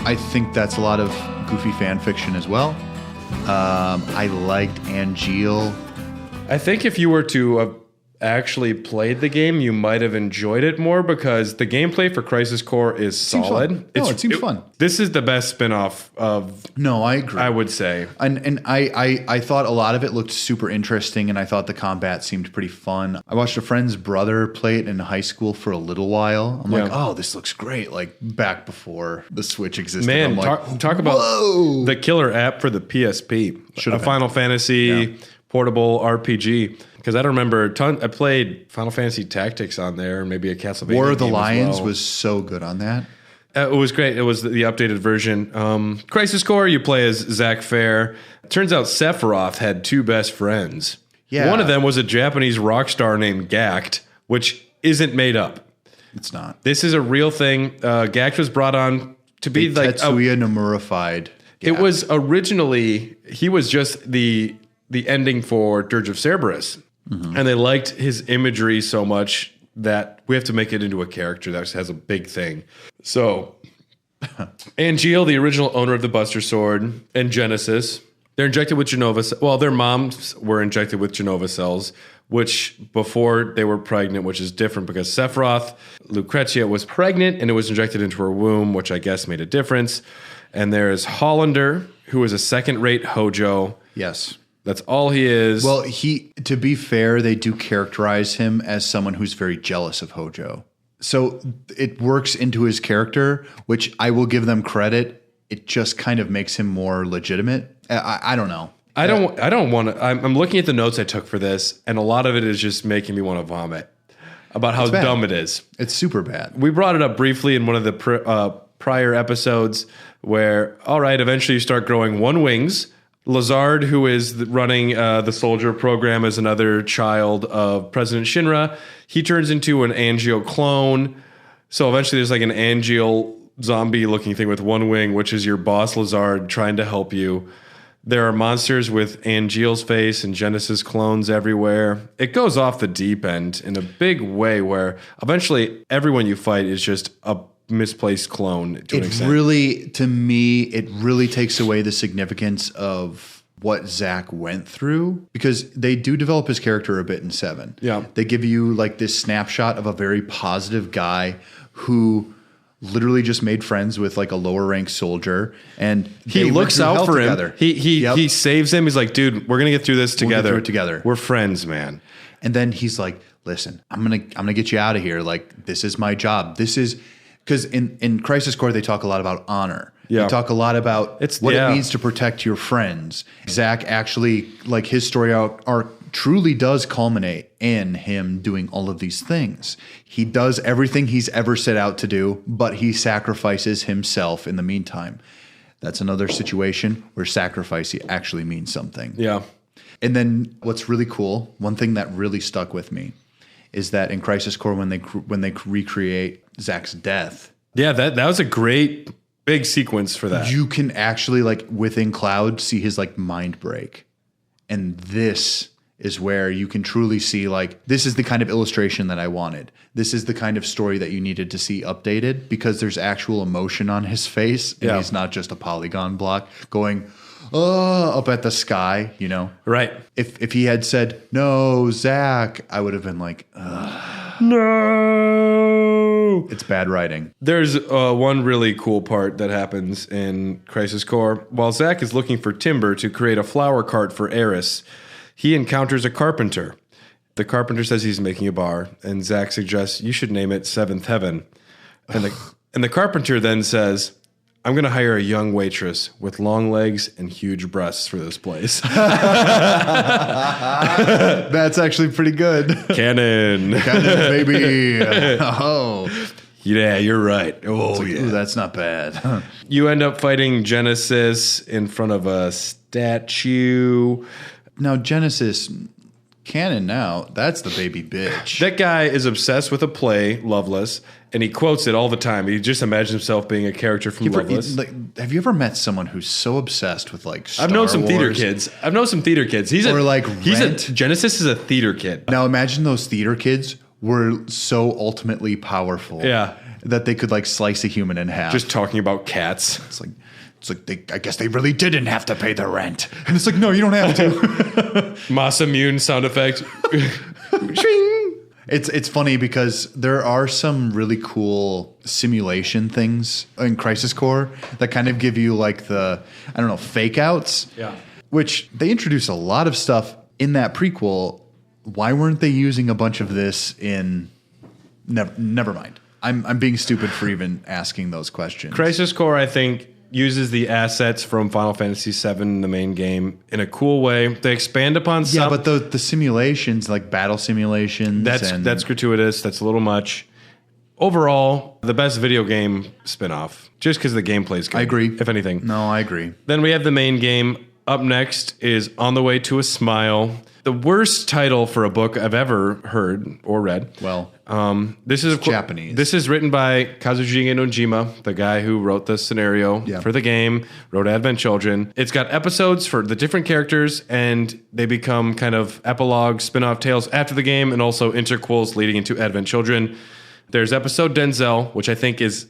I think that's a lot of goofy fan fiction as well. I liked Angeal. I think if you were to have actually played the game, you might have enjoyed it more because the gameplay for Crisis Core is solid. It seems fun. This is the best spin-off of... No, I agree. I would say. And I thought a lot of it looked super interesting, and I thought the combat seemed pretty fun. I watched a friend's brother play it in high school for a little while. I'm like, oh, this looks great. Like back before the Switch existed. Man, I'm like, talk about the killer app for the PSP. A Final Fantasy portable RPG. Because I don't remember I played Final Fantasy Tactics on there, maybe a Castlevania. War of the game Lions was so good on that. It was great. It was the updated version. Crisis Core, you play as Zack Fair. Turns out Sephiroth had two best friends. Yeah. One of them was a Japanese rock star named Gact, which isn't made up. It's not. This is a real thing. Gact was brought on to be like Tetsuya Nomura-fied. It was originally, he was just the ending for Dirge of Cerberus. And they liked his imagery so much that we have to make it into a character that has a big thing. So, Angeal, the original owner of the Buster Sword, and Genesis, they're injected with Genova. Well, their moms were injected with Genova cells, which before they were pregnant, which is different because Sephiroth, Lucretia was pregnant and it was injected into her womb, which I guess made a difference. And there's Hollander, who is a second-rate Hojo. Yes. That's all he is. Well, to be fair, they do characterize him as someone who's very jealous of Hojo. So it works into his character, which I will give them credit. It just kind of makes him more legitimate. I don't know. I don't want to. I'm looking at the notes I took for this, and a lot of it is just making me want to vomit about how dumb it is. It's super bad. We brought it up briefly in one of the prior episodes where, all right, eventually you start growing one wings. Lazard, who is running the soldier program as another child of President Shinra, he turns into an Angeal clone. So eventually there's like an Angeal zombie-looking thing with one wing, which is your boss Lazard trying to help you. There are monsters with Angeal's face and Genesis clones everywhere. It goes off the deep end in a big way where eventually everyone you fight is just a misplaced clone to an It extent. really, to me, it really takes away the significance of what Zach went through, because they do develop his character a bit in 7. Yeah. They give you like this snapshot of a very positive guy who literally just made friends with like a lower ranked soldier, and He they looks went through out hell for him. together. He saves him. He's like, dude, we're gonna get through this We'll get together. through it together. We're friends, man. And then he's like, listen, I'm gonna get you out of here. Like, this is my job. This is because in Crisis Core they talk a lot about honor. Yeah. They talk a lot about what yeah. it means to protect your friends. Zach actually, like, his story arc truly does culminate in him doing all of these things. He does everything he's ever set out to do, but he sacrifices himself in the meantime. That's another situation where sacrifice actually means something. Yeah. And then what's really cool, one thing that really stuck with me, is that in Crisis Core, when they recreate Zach's death, Yeah, that was a great big sequence for that. you can actually, like, within Cloud, see his like mind break. And this is where you can truly see, like, this is the kind of illustration that I wanted. This is the kind of story that you needed to see updated, because there's actual emotion on his face, and he's not just a polygon block going up at the sky, you know? Right. If he had said, no, Zach, I would have been like, No. it's bad writing. There's one really cool part that happens in Crisis Core. While Zach is looking for timber to create a flower cart for Eris, he encounters a carpenter. The carpenter says he's making a bar, and Zach suggests you should name it Seventh Heaven. And the carpenter then says, I'm going to hire a young waitress with long legs and huge breasts for this place. That's actually pretty good. Canon. Kind of, baby. Oh. Yeah, you're right. Oh, yeah. Ooh, that's not bad. You end up fighting Genesis in front of a statue. Now, Genesis, canon now, that's the baby bitch. That guy is obsessed with a play, Loveless, and he quotes it all the time. He just imagines himself being a character from Loveless. Have you ever met someone who's so obsessed with, like, Star I've known some theater Wars? kids. Genesis is a theater kid. Now, imagine those theater kids were so ultimately powerful. Yeah. That they could, like, slice a human in half. Just talking about cats. It's like I guess they really didn't have to pay the rent. And it's like, no, you don't have to. Masamune sound effect. It's funny because there are some really cool simulation things in Crisis Core that kind of give you, like, the, I don't know, fake outs. Yeah. Which they introduce a lot of stuff in that prequel. Why weren't they using a bunch of this in never mind. I'm being stupid for even asking those questions. Crisis Core, I think, uses the assets from Final Fantasy VII, the main game, in a cool way. They expand upon some. Yeah, but the simulations, like battle simulations, that's gratuitous. That's a little much. Overall, the best video game spinoff, just because the gameplay is good. I agree. If anything. No, I agree. Then we have the main game. Up next is On the Way to a Smile. The worst title for a book I've ever heard or read. Well, this is Japanese. This is written by Kazushige Nojima, the guy who wrote the scenario for the game, wrote Advent Children. It's got episodes for the different characters, and they become kind of epilogue, spin-off tales after the game, and also interquels leading into Advent Children. There's episode Denzel, which I think it's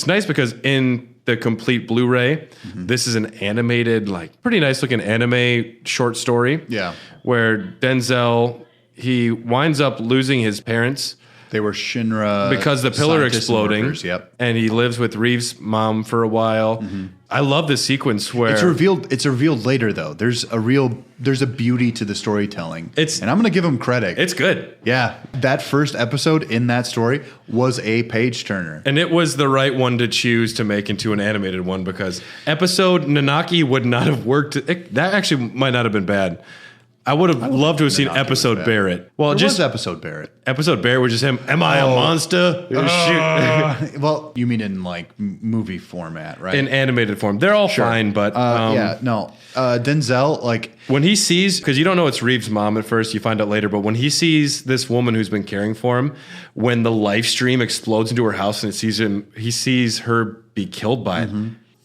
nice because in the complete Blu-ray, this is an animated, like, pretty nice looking anime short story. Yeah. Where Denzel, he winds up losing his parents. They were Shinra Because the pillar scientists and exploding. workers, yep. And he lives with Reeves' mom for a while. I love this sequence where It's revealed later though. There's a beauty to the storytelling. And I'm gonna give him credit. It's good. Yeah. That first episode in that story was a page turner. And it was the right one to choose to make into an animated one because episode Nanaki would not have worked. That actually might not have been bad. I would have loved to have seen episode Barrett. Well, There just was episode Barrett. Episode Barrett was just him. Am I a monster? Shoot. Well, you mean in, like, movie format, right? In animated form. They're all fine, but Denzel, like, when he sees, because you don't know it's Reeves' mom at first, you find out later, but when he sees this woman who's been caring for him, when the live stream explodes into her house and he sees her be killed by it.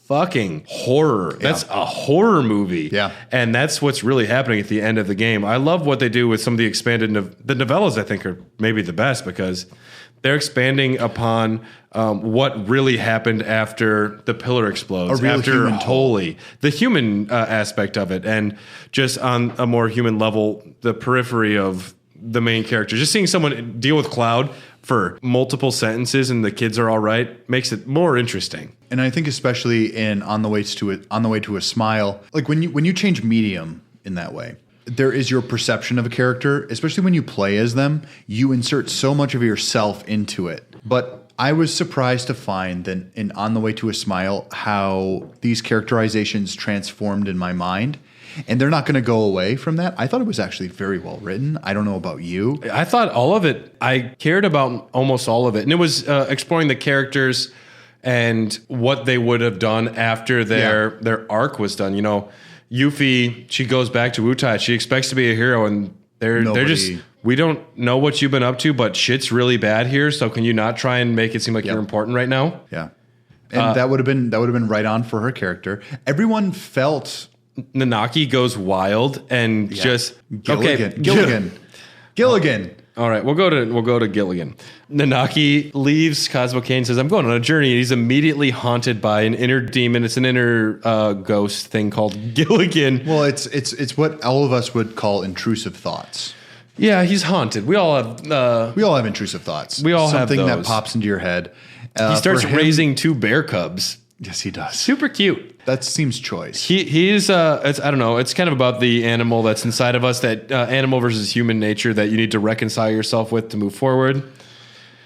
Fucking horror. That's a horror movie. Yeah. And that's what's really happening at the end of the game. I love what they do with some of the expanded the novellas, I think, are maybe the best because They're expanding upon what really happened after the pillar explodes, after Holy, the human aspect of it, and just on a more human level, the periphery of the main character. Just seeing someone deal with Cloud for multiple sentences and the kids are all right makes it more interesting. And I think especially in On the Way to a Smile, like when you change medium in that way, there is your perception of a character, especially when you play as them, you insert so much of yourself into it. But I was surprised to find that in On the Way to a Smile, how these characterizations transformed in my mind. And they're not going to go away from that. I thought it was actually very well written. I don't know about you. I thought all of it, I cared about almost all of it. And it was exploring the characters and what they would have done after their arc was done. You know, Yuffie, she goes back to Wutai. She expects to be a hero, and they're just, we don't know what you've been up to, but shit's really bad here. So can you not try and make it seem like you're important right now? Yeah. And that would have been right on for her character. Everyone felt Nanaki goes wild and just Gilligan. All right, we'll go to Gilligan. Nanaki leaves Cosmo Kane, says, I'm going on a journey. And he's immediately haunted by an inner demon. It's an inner ghost thing called Gilligan. Well, it's what all of us would call intrusive thoughts. Yeah, he's haunted. We all have intrusive thoughts. We all have something those. that pops into your head. He starts raising 2 bear cubs. Yes, he does. Super cute. That seems choice. He's I don't know. It's kind of about the animal that's inside of us, that animal versus human nature that you need to reconcile yourself with to move forward.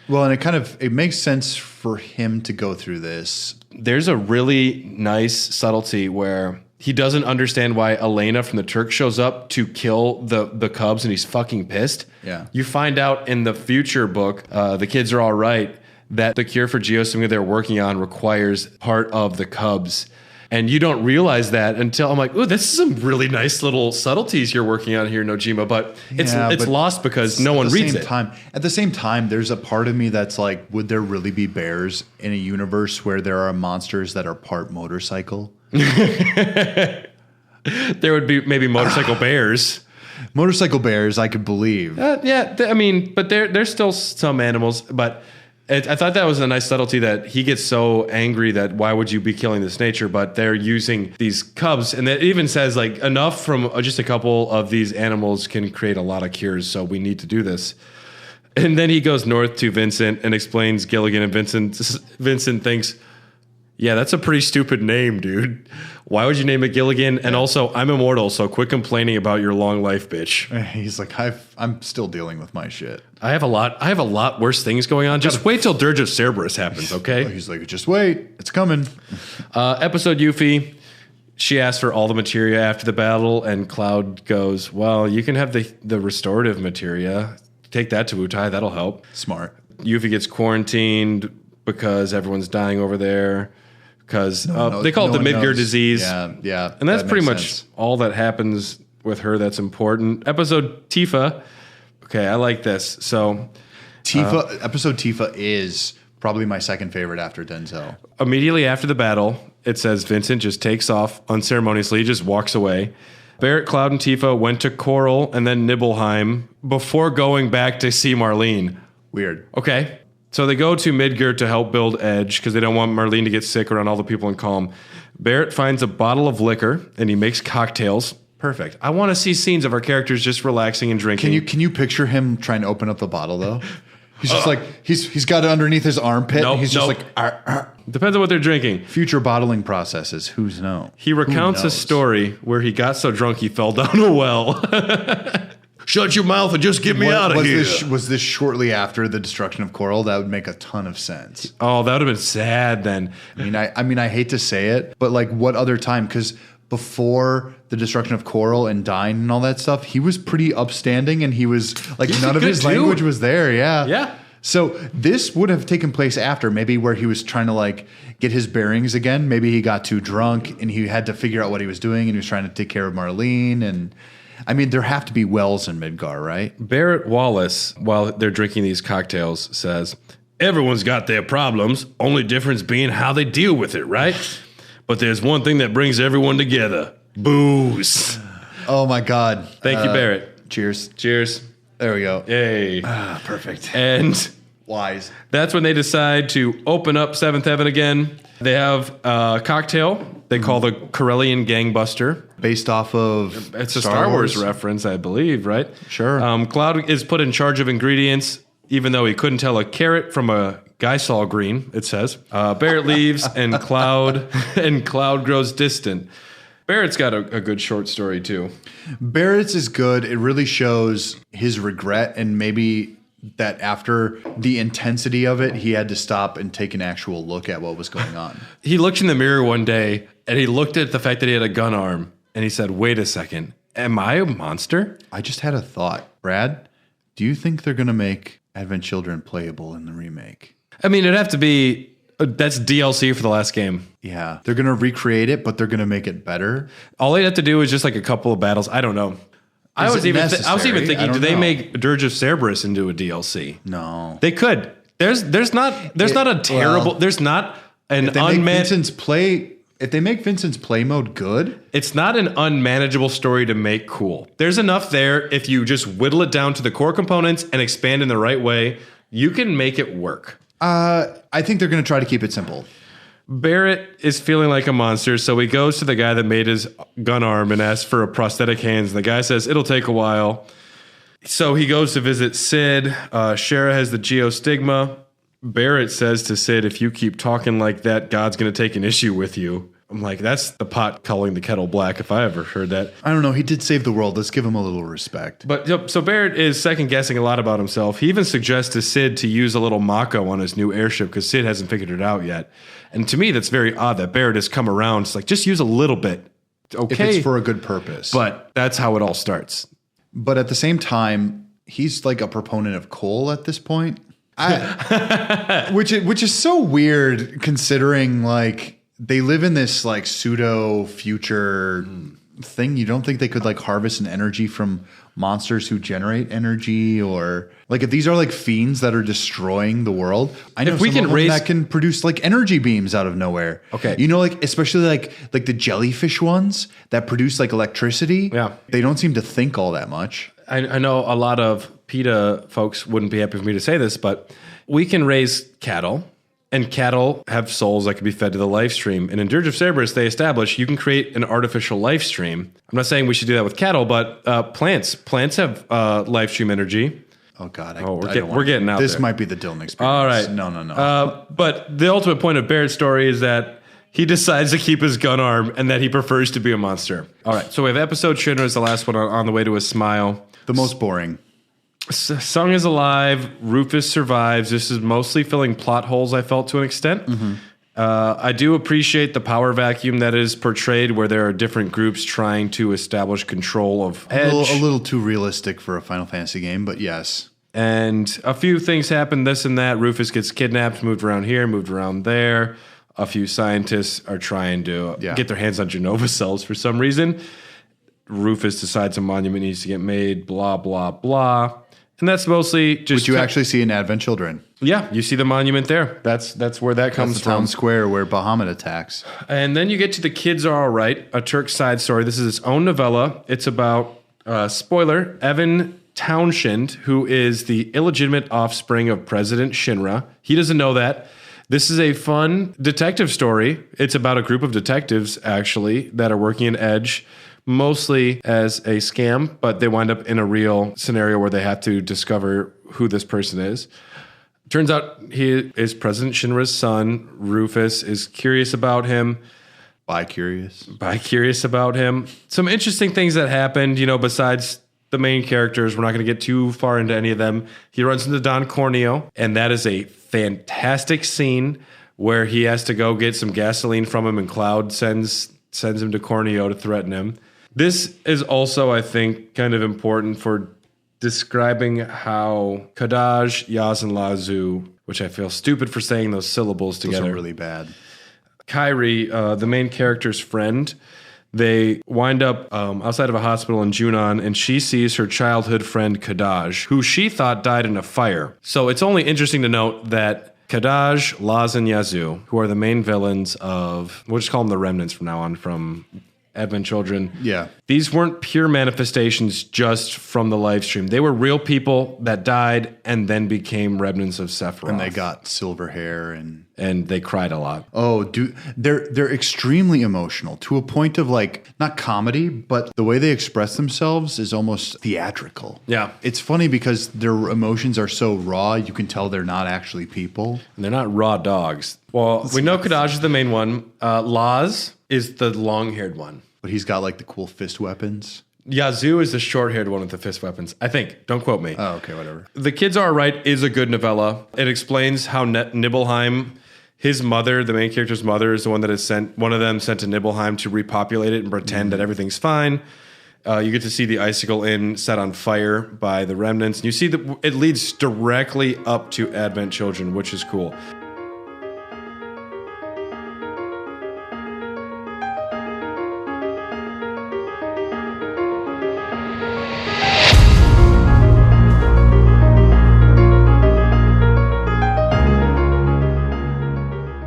Well, and it makes sense for him to go through this. There's a really nice subtlety where he doesn't understand why Elena from the Turk shows up to kill the cubs, and he's fucking pissed. Yeah. You find out in the future book, The Kids Are All Right, that the cure for geosmia they're working on requires part of the cubs. And you don't realize that until I'm like, ooh, this is some really nice little subtleties you're working on here, Nojima. But it's lost because no one reads it. At the same time, there's a part of me that's like, would there really be bears in a universe where there are monsters that are part motorcycle? There would be maybe motorcycle bears. Motorcycle bears, I could believe. But there's still some animals. But I thought that was a nice subtlety that he gets so angry that why would you be killing this nature? But they're using these cubs, and it even says like enough from just a couple of these animals can create a lot of cures. So we need to do this. And then he goes north to Vincent and explains Gilligan, and Vincent thinks, yeah, that's a pretty stupid name, dude. Why would you name it Gilligan? And also, I'm immortal, so quit complaining about your long life, bitch. He's like, I'm still dealing with my shit. I have a lot worse things going on. Just wait till Dirge of Cerberus happens, okay? He's like, just wait, it's coming. Episode Yuffie, she asks for all the materia after the battle, and Cloud goes, well, you can have the restorative materia. Take that to Wutai, that'll help. Smart. Yuffie gets quarantined because everyone's dying over there. Because they call it the Midgar disease. Yeah. And that's pretty much all that happens with her that's important. Episode Tifa. Okay, I like this. So episode Tifa is probably my second favorite after Denzel. Immediately after the battle, it says Vincent just takes off unceremoniously, he just walks away. Barrett, Cloud, and Tifa went to Coral and then Nibelheim before going back to see Marlene. Weird. Okay. So they go to Midgard to help build Edge because they don't want Marlene to get sick around all the people in Calm. Barrett finds a bottle of liquor and he makes cocktails. Perfect. I want to see scenes of our characters just relaxing and drinking. Can you picture him trying to open up the bottle though? He's just like he's got it underneath his armpit. And he's just like Depends on what they're drinking. Future bottling processes. Who's know? He recounts a story where he got so drunk he fell down a well. Shut your mouth and just get me out of here. Was this shortly after the destruction of Coral? That would make a ton of sense. Oh, that would have been sad then. I mean, I hate to say it, but like, what other time? Because before the destruction of Coral and Dine and all that stuff, he was pretty upstanding, and he was like, none of his language was there. Yeah. Yeah. So this would have taken place after, maybe where he was trying to like get his bearings again. Maybe he got too drunk and he had to figure out what he was doing, and he was trying to take care of Marlene. And I mean, there have to be wells in Midgar, right? Barrett Wallace, while they're drinking these cocktails, says, everyone's got their problems, only difference being how they deal with it, right? But there's one thing that brings everyone together. Booze. Oh my God. Thank you, Barrett. Cheers. Cheers. There we go. Yay. Perfect. And Wise. That's when they decide to open up Seventh Heaven again. They have a cocktail they call the Corellian Gangbuster. Based off of It's a Star Wars reference, I believe, right? Sure. Cloud is put in charge of ingredients, even though he couldn't tell a carrot from a Gysol green, it says. Barrett leaves, and Cloud grows distant. Barrett's got a good short story, too. Barrett's is good. It really shows his regret, and maybe that after the intensity of it, he had to stop and take an actual look at what was going on. He looked in the mirror one day, and he looked at the fact that he had a gun arm, and he said, wait a second, am I a monster? I just had a thought. Brad, do you think they're going to make Advent Children playable in the remake? I mean, it'd have to be... That's DLC for the last game. Yeah. They're going to recreate it, but they're going to make it better. All they'd have to do is just like a couple of battles. I don't know. I was even thinking, do they make Dirge of Cerberus into a DLC? No. They could. There's not a terrible... Well, there's not an if they make Vincent's play mode good... It's not an unmanageable story to make cool. There's enough there if you just whittle it down to the core components and expand in the right way. You can make it work. I think they're going to try to keep it simple. Barrett is feeling like a monster, so he goes to the guy that made his gun arm and asks for a prosthetic hands. And the guy says, it'll take a while. So he goes to visit Sid. Shara has the geostigma. Barrett says to Sid, if you keep talking like that, God's going to take an issue with you. I'm like, that's the pot calling the kettle black if I ever heard that. I don't know. He did save the world. Let's give him a little respect. But so Barrett is second guessing a lot about himself. He even suggests to Sid to use a little Mako on his new airship because Sid hasn't figured it out yet. And to me, that's very odd that Barrett has come around. It's like, just use a little bit. Okay. If it's for a good purpose. But that's how it all starts. But at the same time, he's like a proponent of coal at this point. Which is so weird considering like they live in this like pseudo future thing. You don't think they could like harvest an energy from monsters who generate energy, or like if these are like fiends that are destroying the world. I know if we some can of them raise that can produce like energy beams out of nowhere. Okay, you know, like especially like the jellyfish ones that produce like electricity. Yeah, they don't seem to think all that much. I know a lot of PETA folks wouldn't be happy for me to say this, but we can raise cattle. And cattle have souls that can be fed to the life stream. And in Dirge of Cerberus, they establish you can create an artificial life stream. I'm not saying we should do that with cattle, but plants. Plants have life stream energy. Oh, God. We're getting out This there. might be the Dylan experience. All right. No. But the ultimate point of Barrett's story is that he decides to keep his gun arm and that he prefers to be a monster. All right. So we have episode Shinra is the last one on the way to a smile. The most boring. Sung is alive. Rufus survives. This is mostly filling plot holes, I felt, to an extent. Mm-hmm. I do appreciate the power vacuum that is portrayed, where there are different groups trying to establish control of Edge. A little too realistic for a Final Fantasy game, but yes. And a few things happen, this and that. Rufus gets kidnapped, moved around here, moved around there. A few scientists are trying to get their hands on Genova cells for some reason. Rufus decides a monument needs to get made, blah, blah, blah. And that's mostly just... Which you actually see in Advent Children. Yeah, you see the monument there. That's where that comes from. Town square where Bahamut attacks. And then you get to The Kids Are All Right, a Turk side story. This is its own novella. It's about, spoiler, Evan Townshend, who is the illegitimate offspring of President Shinra. He doesn't know that. This is a fun detective story. It's about a group of detectives, actually, that are working in Edge, mostly as a scam, but they wind up in a real scenario where they have to discover who this person is. Turns out he is President Shinra's son. Rufus is curious about him. Bi-curious about him. Some interesting things that happened, besides the main characters. We're not going to get too far into any of them. He runs into Don Corneo, and that is a fantastic scene where he has to go get some gasoline from him, and Cloud sends him to Corneo to threaten him. This is also, I think, kind of important for describing how Kadaj, Yaz, and Yazoo, which I feel stupid for saying those syllables together. Those are really bad. Kairi, the main character's friend, they wind up outside of a hospital in Junon, and she sees her childhood friend Kadaj, who she thought died in a fire. So it's only interesting to note that Kadaj, Laz, and Yazoo, who are the main villains of, we'll just call them the Remnants from now on, from Advent Children. Yeah. These weren't pure manifestations just from the live stream. They were real people that died and then became remnants of Sephiroth. And they got silver hair and they cried a lot. oh, dude, they're extremely emotional to a point of like not comedy, but the way they express themselves is almost theatrical. Yeah. It's funny because their emotions are so raw, you can tell they're not actually people. And they're not raw dogs. Well, we know Kadaj is the main one. Laz is the long-haired one. But he's got like the cool fist weapons. Yazoo is the short-haired one with the fist weapons. I think. Don't quote me. Oh, okay, whatever. The Kids Are Right is a good novella. It explains how Nibelheim, his mother, the main character's mother, is the one that is one of them sent to Nibelheim to repopulate it and pretend that everything's fine. You get to see the Icicle Inn set on fire by the remnants. And you see that it leads directly up to Advent Children, which is cool.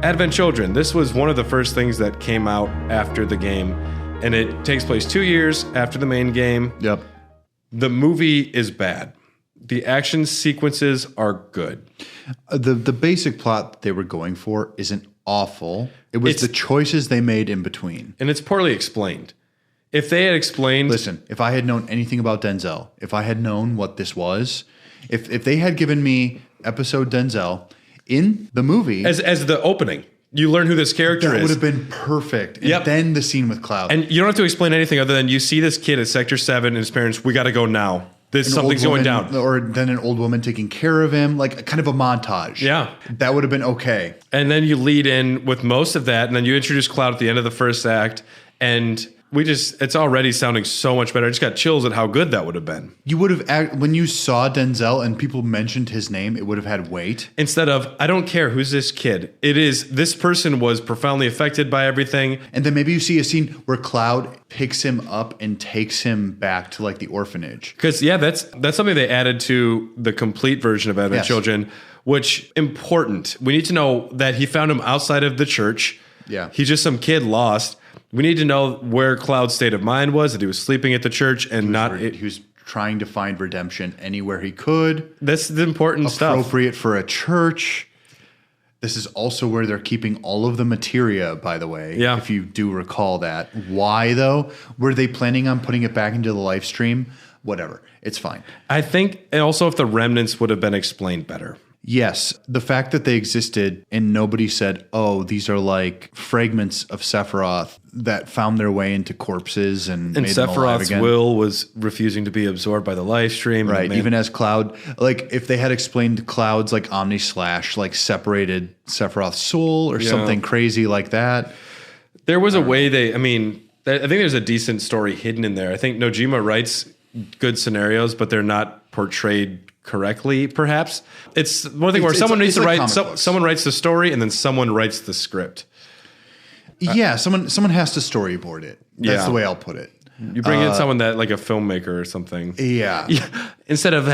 Advent Children. This was one of the first things that came out after the game, and it takes place 2 years after the main game. Yep. The movie is bad. The action sequences are good. The basic plot they were going for isn't awful. It was the choices they made in between. And it's poorly explained. If they had explained... Listen, if I had known anything about Denzel, if I had known what this was, if they had given me episode Denzel in the movie... As the opening, you learn who this character that is. would have been perfect. And Yep. then the scene with Cloud. And you don't have to explain anything other than you see this kid at Sector 7 and his parents, we got to go now. Something's going down. Or then an old woman taking care of him, like kind of a montage. Yeah. That would have been okay. And then you lead in with most of that, and then you introduce Cloud at the end of the first act, and it's already sounding so much better. I just got chills at how good that would have been. You would have, when you saw Denzel and people mentioned his name, it would have had weight. Instead of, I don't care who's this kid. It is, this person was profoundly affected by everything. And then maybe you see a scene where Cloud picks him up and takes him back to like the orphanage. Because, yeah, that's something they added to the complete version of Advent Children, which important. We need to know that he found him outside of the church. Yeah. He's just some kid lost. We need to know where Cloud's state of mind was, that he was sleeping at the church and He was trying to find redemption anywhere he could. That's the important stuff. Appropriate for a church. This is also where they're keeping all of the materia, by the way. Yeah. If you do recall that. Why, though? Were they planning on putting it back into the live stream? Whatever. It's fine. I think, and also if the remnants would have been explained better. Yes, the fact that they existed and nobody said, oh, these are like fragments of Sephiroth that found their way into corpses and made them alive Sephiroth's again. will was refusing to be absorbed by the live stream. Right, even as Cloud, like if they had explained Cloud's like Omni-Slash, like separated Sephiroth's soul or something crazy like that. There was a way I think there's a decent story hidden in there. I think Nojima writes good scenarios, but they're not portrayed correctly, perhaps. It's one thing where someone needs to write, someone writes the story and then someone writes the script. Yeah, someone has to storyboard it. That's the way I'll put it. You bring in someone that, like a filmmaker or something. Yeah. Instead of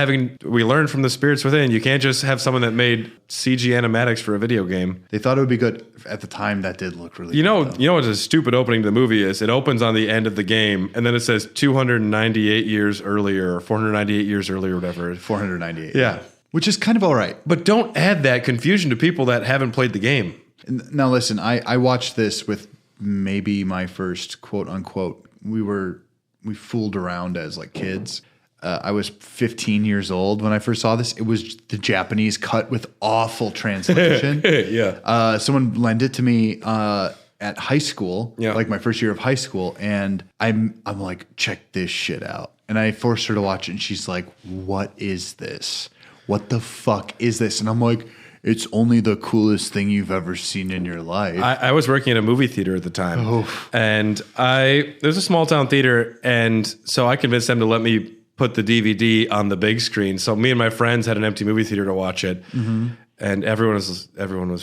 we learn from the spirits within, you can't just have someone that made CG animatics for a video game. They thought it would be good. At the time, that did look really good. You know what a stupid opening to the movie is? It opens on the end of the game, and then it says 298 years earlier, or 498 years earlier, or whatever. 498. Yeah. Which is kind of all right. But don't add that confusion to people that haven't played the game. Now, listen, I watched this with maybe my first quote unquote. We fooled around as like kids. I was 15 years old when I first saw this. It was the Japanese cut with awful translation. Yeah. Someone lent it to me at high school, like my first year of high school, and I'm like, check this shit out. And I forced her to watch it, and she's like, what is this? What the fuck is this? And I'm like, it's only the coolest thing you've ever seen in your life. I was working at a movie theater at the time, and there's a small town theater, and so I convinced them to let me put the DVD on the big screen. So me and my friends had an empty movie theater to watch it, and everyone was,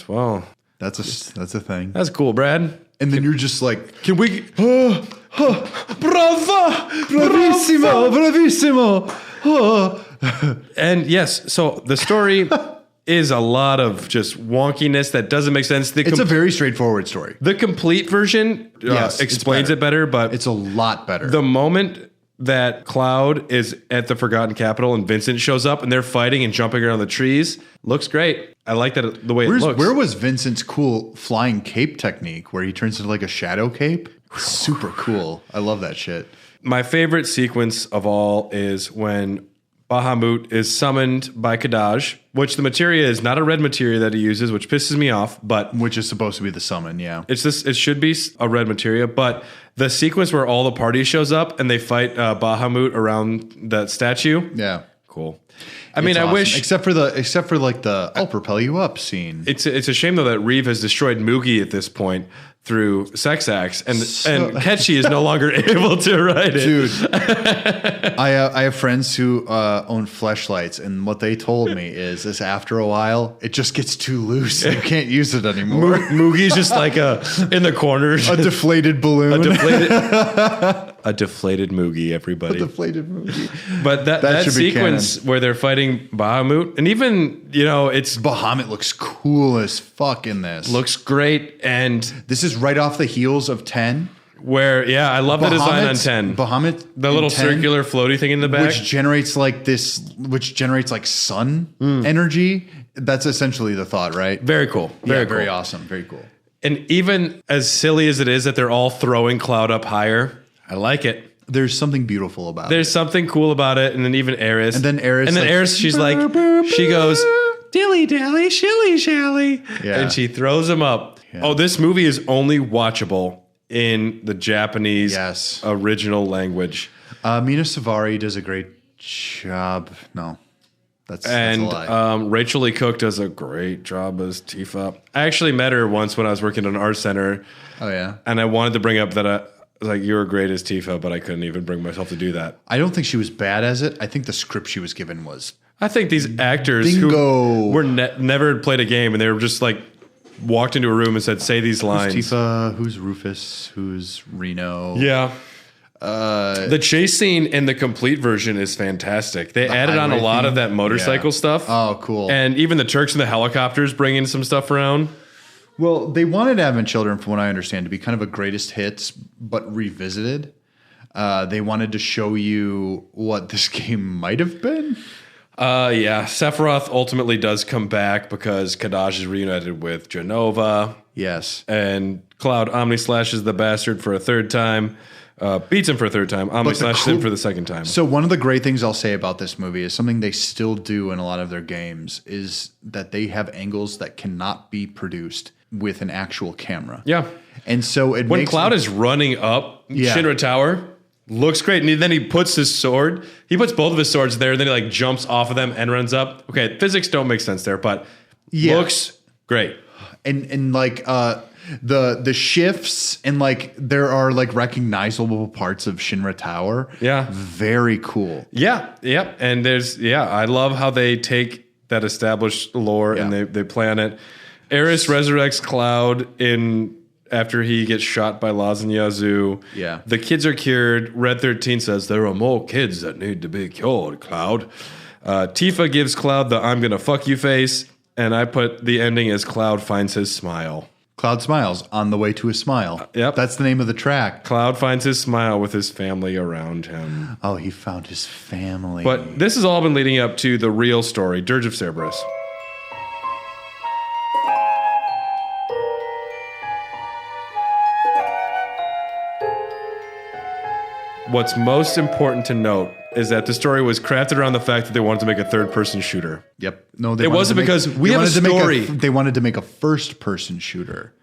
well, that's a thing. That's cool, Brad. And then you're just like, can we? brava, bravissimo, bravissimo. And yes, so the story is a lot of just wonkiness that doesn't make sense. It's a very straightforward story. The complete version explains it better, but it's a lot better. The moment that Cloud is at the Forgotten Capital and Vincent shows up and they're fighting and jumping around the trees looks great. I like that the way it looks. Where was Vincent's cool flying cape technique where he turns into like a shadow cape? Super cool. I love that shit. My favorite sequence of all is when Bahamut is summoned by Kadaj, which the materia is not a red materia that he uses, which pisses me off, but which is supposed to be the summon, yeah. It should be a red materia, but the sequence where all the party shows up and they fight Bahamut around that statue. Yeah. Cool. I mean, awesome. I wish except for like the I'll propel you up scene. It's a shame though that Reeve has destroyed Moogie at this point through sex acts, and Ketchy is no longer able to ride it. Dude, I have friends who own fleshlights, and what they told me is after a while it just gets too loose. You can't use it anymore. Moogie's just like in the corner, a deflated balloon, a deflated Moogie. Everybody, a deflated Moogie. But that sequence where they're fighting Bahamut, and even it's Bahamut looks cool as fuck in this. Looks great, and this is right off the heels of 10. Where I love the design on 10. Bahamut, the little 10, circular floaty thing in the back, which generates like sun energy. That's essentially the thought, right? Very cool. Very awesome. Very cool. And even as silly as it is that they're all throwing Cloud up higher, I like it. There's something beautiful about it. There's something cool about it. And then even Eris. And then Eris, she's like, she goes, dilly dally, shilly shally. Yeah. And she throws him up. Yeah. Oh, this movie is only watchable in the Japanese original language. Mina Savari does a great job. No, that's a lie. Rachel Lee Cook does a great job as Tifa. I actually met her once when I was working at an art center. Oh, yeah? And I wanted to bring up that I was like, you were great as Tifa, but I couldn't even bring myself to do that. I don't think she was bad as it. I think the script she was given was... I think these actors who were never played a game and they were just like walked into a room and said, say these lines. Who's Tifa? Who's Rufus? Who's Reno? Yeah. The chase scene in the complete version is fantastic. They added on a lot of that motorcycle stuff. Oh, cool. And even the Turks and the helicopters bring in some stuff around. Well, they wanted Advent Children, from what I understand, to be kind of a greatest hits, but revisited. They wanted to show you what this game might have been. Sephiroth ultimately does come back because Kadaj is reunited with Genova. Yes. And Cloud Omni-slashes the bastard for a third time. Beats him for a third time. Omni-slashes him for the second time. So one of the great things I'll say about this movie is something they still do in a lot of their games is that they have angles that cannot be produced with an actual camera. Yeah. And so when Cloud is running up Shinra Tower... looks great. And then he puts his sword. He puts both of his swords there. And then he like jumps off of them and runs up. Okay, physics don't make sense there, but looks great. And like the shifts and like there are like recognizable parts of Shinra Tower. Yeah, very cool. Yeah, yep. And I love how they take that established lore and they plan it. Eris resurrects Cloud after he gets shot by Laz and Yazoo. Yeah. The kids are cured. Red 13 says, there are more kids that need to be cured, Cloud. Tifa gives Cloud the I'm gonna fuck you face. And I put the ending as Cloud finds his smile. Cloud smiles on the way to his smile. Yep. That's the name of the track. Cloud finds his smile with his family around him. Oh, he found his family. But this has all been leading up to the real story, Dirge of Cerberus. What's most important to note is that the story was crafted around the fact that they wanted to make a third-person shooter. Yep. No, it wasn't because we have a story. They wanted to make a first-person shooter.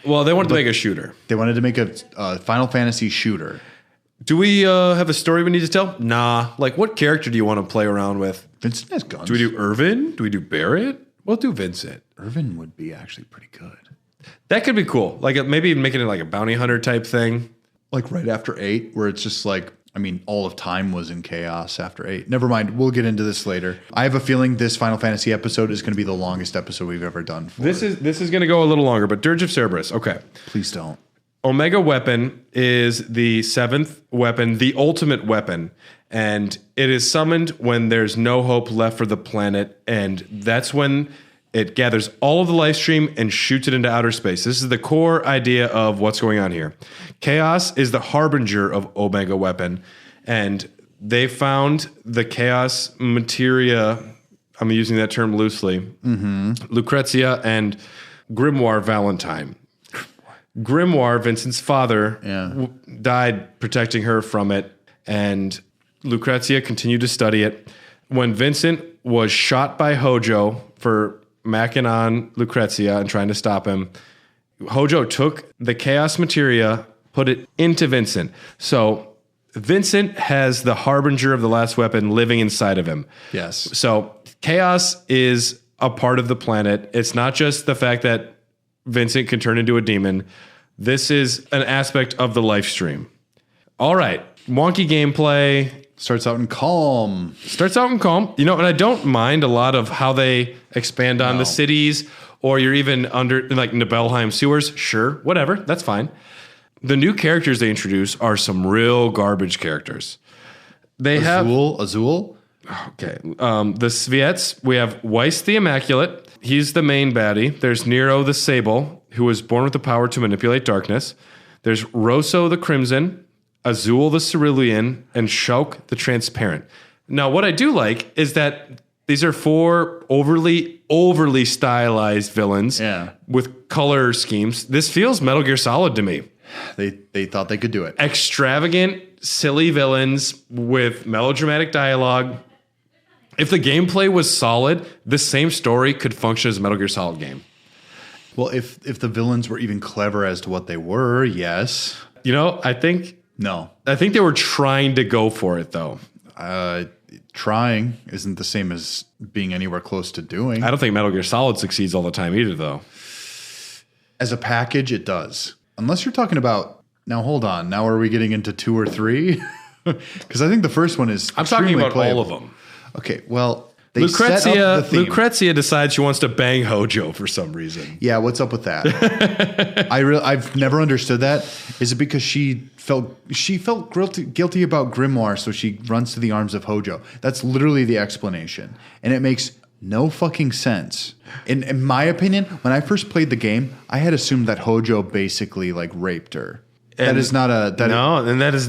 Well, they wanted to make a shooter. They wanted to make a Final Fantasy shooter. Do we have a story we need to tell? Nah. Like, what character do you want to play around with? Vincent has guns. Do we do Irvin? Do we do Barrett? We'll do Vincent. Irvin would be actually pretty good. That could be cool. Like maybe making it like a bounty hunter type thing. Like right after 8, where it's just like, I mean, all of time was in chaos after 8. Never mind. We'll get into this later. I have a feeling this Final Fantasy episode is going to be the longest episode we've ever done. This is going to go a little longer, but Dirge of Cerberus. Okay. Please don't. Omega Weapon is the 7th weapon, the ultimate weapon. And it is summoned when there's no hope left for the planet. And that's when It gathers all of the life stream and shoots it into outer space. This is the core idea of what's going on here. Chaos is the harbinger of Omega Weapon, and they found the Chaos materia. I'm using that term loosely. Lucrezia and Grimoire Valentine. Grimoire, Vincent's father, died protecting her from it, and Lucrezia continued to study it. When Vincent was shot by Hojo for macking on Lucrezia and trying to stop him, Hojo took the Chaos materia, put it into Vincent. So Vincent has the harbinger of the last weapon living inside of him. Yes. So Chaos is a part of the planet. It's not just the fact that Vincent can turn into a demon. This is an aspect of the life stream. All right. Wonky gameplay. Starts out in calm. You know, and I don't mind a lot of how they expand on the cities, or you're even under like Nibelheim sewers. Sure, whatever. That's fine. The new characters they introduce are some real garbage characters. They Azul? Okay. The Sviets, we have Weiss the Immaculate. He's the main baddie. There's Nero the Sable, who was born with the power to manipulate darkness. There's Rosso the Crimson, Azul the Cerulean, and Shulk the Transparent. Now, what I do like is that these are 4 overly stylized villains with color schemes. This feels Metal Gear Solid to me. They thought they could do it. Extravagant, silly villains with melodramatic dialogue. If the gameplay was solid, this same story could function as a Metal Gear Solid game. Well, if the villains were even clever as to what they were, yes. You know, I think they were trying to go for it, though. Trying isn't the same as being anywhere close to doing. I don't think Metal Gear Solid succeeds all the time either, though. As a package, it does. Unless you're talking about... Now, hold on. Now, are we getting into 2 or 3? Because I think the first one is I'm talking about playable. all of them. Okay, well... Lucrezia decides she wants to bang Hojo for some reason. Yeah, what's up with that? I've never understood that. Is it because she felt guilty about Grimoire, so she runs to the arms of Hojo? That's literally the explanation, and it makes no fucking sense. In my opinion, when I first played the game, I had assumed that Hojo basically like raped her. And that is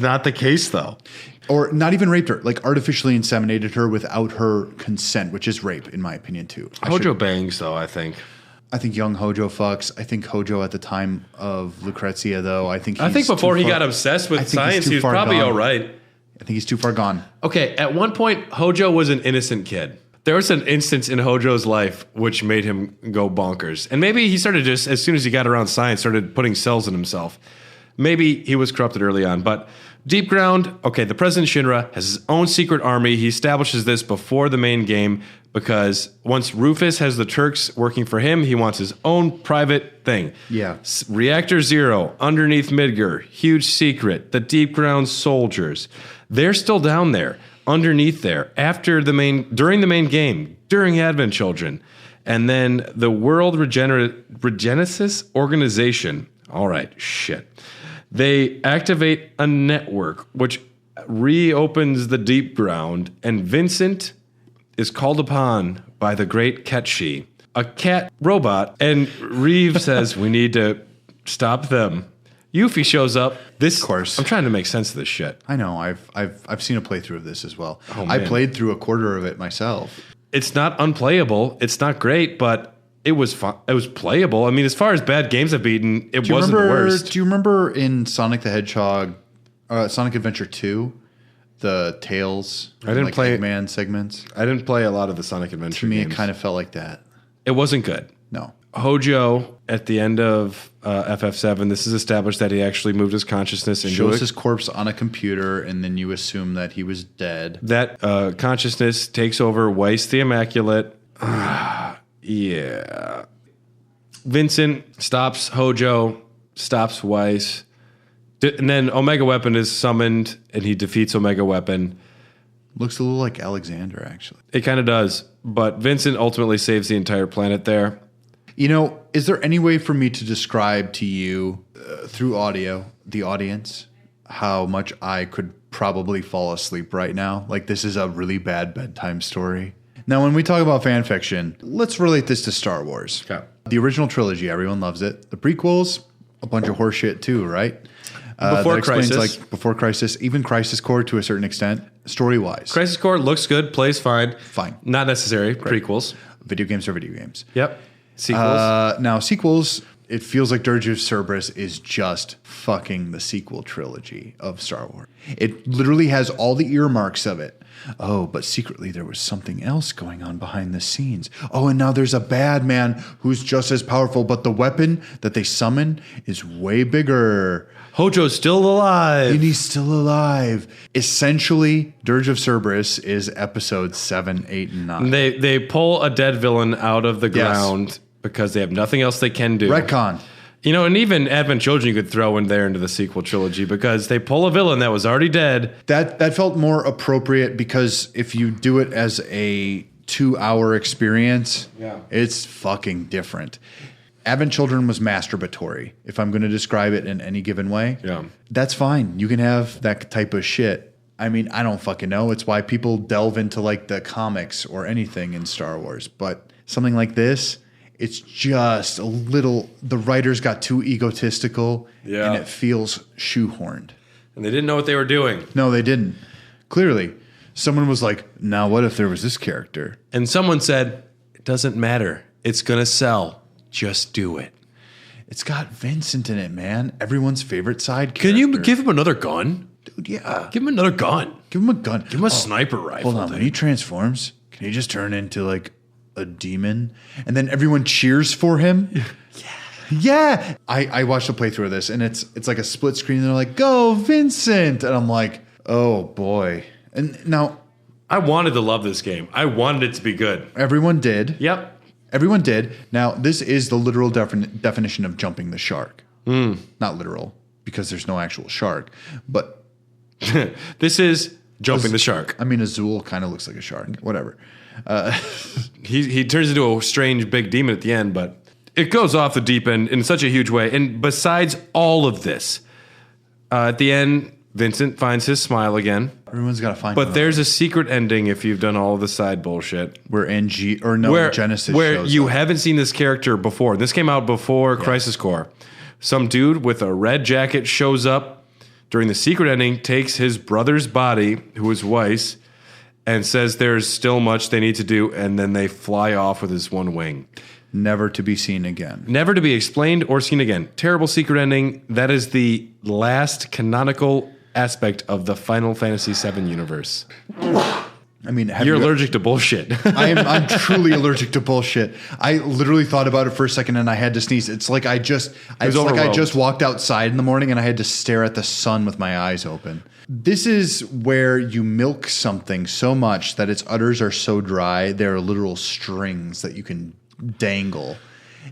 not the case though. Or not even raped her, like artificially inseminated her without her consent, which is rape, in my opinion, too. Hojo bangs, though, I think. I think young Hojo fucks. I think Hojo at the time of Lucrezia, though, I think before he got obsessed with science, he was probably all right. I think he's too far gone. Okay, at one point, Hojo was an innocent kid. There was an instance in Hojo's life which made him go bonkers. And maybe he started just, as soon as he got around science, started putting cells in himself. Maybe he was corrupted early on, but... Deep Ground, okay, the President Shinra has his own secret army. He establishes this before the main game because once Rufus has the Turks working for him, he wants his own private thing. Yeah. Reactor Zero, underneath Midgar, huge secret, the Deep Ground soldiers. They're still down there, underneath there, during the main game, during Advent Children. And then the World Regenesis Organization. All right, shit. They activate a network which reopens the Deep Ground, and Vincent is called upon by the great Ketchi, a cat robot, and Reeve says, we need to stop them. Yuffie shows up. Of course. I'm trying to make sense of this shit. I know. I've seen a playthrough of this as well. Oh, I played through a quarter of it myself. It's not unplayable. It's not great, but it was fun. It was playable. I mean, as far as bad games I've beaten, it wasn't the worst. Do you remember in Sonic the Hedgehog, Sonic Adventure 2, the Tails, play Eggman segments? I didn't play a lot of the Sonic Adventure games. To me, it kind of felt like that. It wasn't good. No. Hojo, at the end of FF7, this is established that he actually moved his consciousness into shows his corpse on a computer, and then you assume that he was dead. That consciousness takes over Weiss the Immaculate. Yeah. Vincent stops Hojo, stops Weiss. And then Omega Weapon is summoned, and he defeats Omega Weapon. Looks a little like Alexander, actually. It kind of does. But Vincent ultimately saves the entire planet there. You know, is there any way for me to describe to you, through audio, the audience, how much I could probably fall asleep right now? Like, this is a really bad bedtime story. Now, when we talk about fan fiction, let's relate this to Star Wars. Okay. The original trilogy, everyone loves it. The prequels, a bunch of horseshit too, right? Before that explains, Crisis. like before Crisis, even Crisis Core to a certain extent, story-wise. Crisis Core looks good, plays fine. Fine. Not necessary. Prequels. Video games are video games. Yep. Sequels. Now, sequels, it feels like Dirge of Cerberus is just fucking the sequel trilogy of Star Wars. It literally has all the earmarks of it. Oh, but secretly there was something else going on behind the scenes. Oh, and now there's a bad man who's just as powerful, but the weapon that they summon is way bigger. Hojo's still alive. And he's still alive. Essentially, Dirge of Cerberus is episode 7, 8, and 9. They pull a dead villain out of the ground because they have nothing else they can do. Retcon. You know, and even Advent Children you could throw in there into the sequel trilogy because they pull a villain that was already dead. That felt more appropriate because if you do it as a 2-hour experience, it's fucking different. Advent Children was masturbatory, if I'm going to describe it in any given way. Yeah. That's fine. You can have that type of shit. I mean, I don't fucking know. It's why people delve into like the comics or anything in Star Wars. But something like this, it's just a little, the writers got too egotistical and it feels shoehorned. And they didn't know what they were doing. No, they didn't. Clearly, someone was like, now what if there was this character? And someone said, it doesn't matter. It's going to sell. Just do it. It's got Vincent in it, man. Everyone's favorite side character. Can you give him another gun? Dude, yeah. Give him another gun. Give him a gun. Give him a sniper rifle. Hold on. When he transforms, can he just turn into like a demon? And then everyone cheers for him? Yeah. I watched a playthrough of this, and it's like a split screen. And they're like, go, Vincent. And I'm like, oh, boy. And now, I wanted to love this game. I wanted it to be good. everyone did. Yep. Everyone did. Now, this is the literal definition of jumping the shark. Not literal, because there's no actual shark. But This is jumping the shark. I mean, Azul kind of looks like a shark. Whatever. He turns into a strange big demon at the end, but it goes off the deep end in such a huge way. And besides all of this, at the end, Vincent finds his smile again. Everyone's got to find. But there's a secret ending if you've done all of the side bullshit. where Genesis where shows you up. haven't seen this character before. This came out before Crisis Core. Some dude with a red jacket shows up during the secret ending, takes his brother's body, who is Weiss, and says there's still much they need to do, and then they fly off with his one wing. Never to be seen again. Never to be explained or seen again. Terrible secret ending. That is the last canonical aspect of the Final Fantasy VII universe. I mean, You're allergic to bullshit. I'm truly allergic to bullshit. I literally thought about it for a second and I had to sneeze. It's like I just walked outside in the morning and I had to stare at the sun with my eyes open. This is where you milk something so much that its udders are so dry, there are literal strings that you can dangle.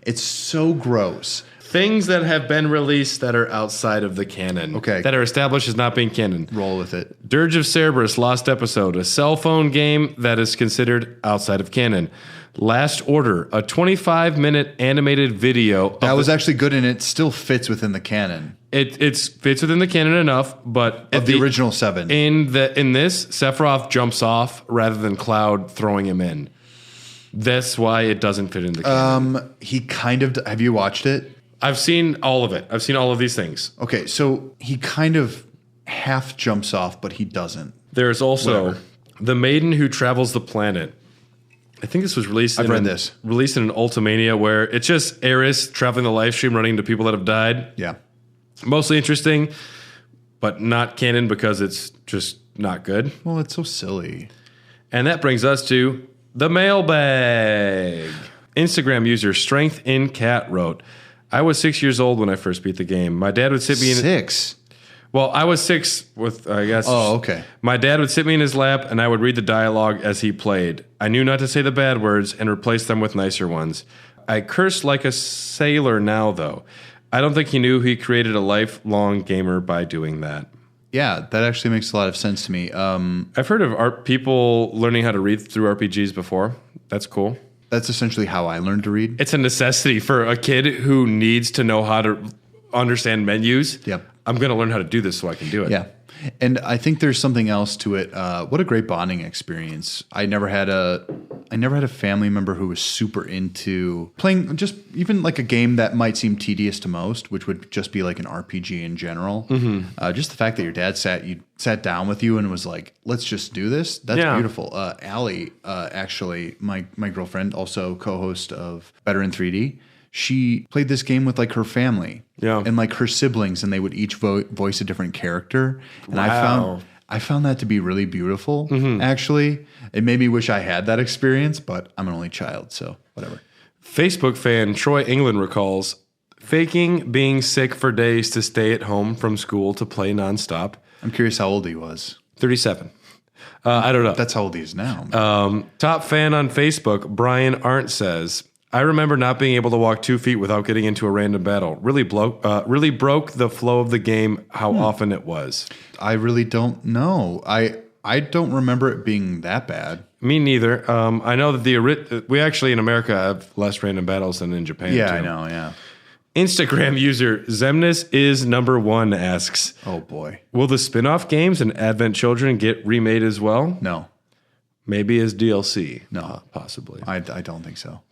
It's so gross. Things that have been released that are outside of the canon. Okay. That are established as not being canon. Roll with it. Dirge of Cerberus, Lost Episode, a cell phone game that is considered outside of canon. Last Order, a 25-minute animated video. That was actually good and it still fits within the canon. It fits within the canon enough, but Of the original 7. In this, Sephiroth jumps off rather than Cloud throwing him in. That's why it doesn't fit in the canon. He kind of... Have you watched it? I've seen all of it. I've seen all of these things. Okay, so he kind of half jumps off, but he doesn't. There's also The Maiden Who Travels the Planet. I think this was released I've read released in an Ultimania where it's just Eris traveling the live stream running into people that have died. Yeah. Mostly interesting, but not canon because it's just not good. Well, it's so silly. And that brings us to the mailbag. Instagram user Strength in Cat wrote, I was 6 years old when I first beat the game. My dad would sit me in... 6? Well, I was 6 with, I guess... Oh, okay. My dad would sit me in his lap, and I would read the dialogue as he played. I knew not to say the bad words and replace them with nicer ones. I curse like a sailor now, though. I don't think he knew he created a lifelong gamer by doing that. Yeah, that actually makes a lot of sense to me. I've heard of people learning how to read through RPGs before. That's cool. That's essentially how I learned to read. It's a necessity for a kid who needs to know how to understand menus. Yep. I'm going to learn how to do this so I can do it. Yeah. And I think there's something else to it. What a great bonding experience. I never had a I never had a family member who was super into playing just even like a game that might seem tedious to most, which would just be like an RPG in general. Just the fact that your dad sat down with you and was like, let's just do this. That's beautiful. Allie, actually, my girlfriend, also co-host of Better in 3D, she played this game with like her family and like her siblings, and they would each voice a different character. And I found that to be really beautiful, actually. It made me wish I had that experience, but I'm an only child, so whatever. Facebook fan Troy England recalls faking being sick for days to stay at home from school to play nonstop. I'm curious how old he was. 37. I don't know. That's how old he is now. Top fan on Facebook, Brian Arndt says, I remember not being able to walk 2 feet without getting into a random battle. Really broke the flow of the game, how often it was. I really don't know. I don't remember it being that bad. Me neither. I know that we actually in America have less random battles than in Japan. Yeah, too. I know, yeah. Instagram user Zemnis is number 1 asks, oh boy, will the spin-off games and Advent Children get remade as well? No. Maybe as DLC? No. Possibly. I don't think so.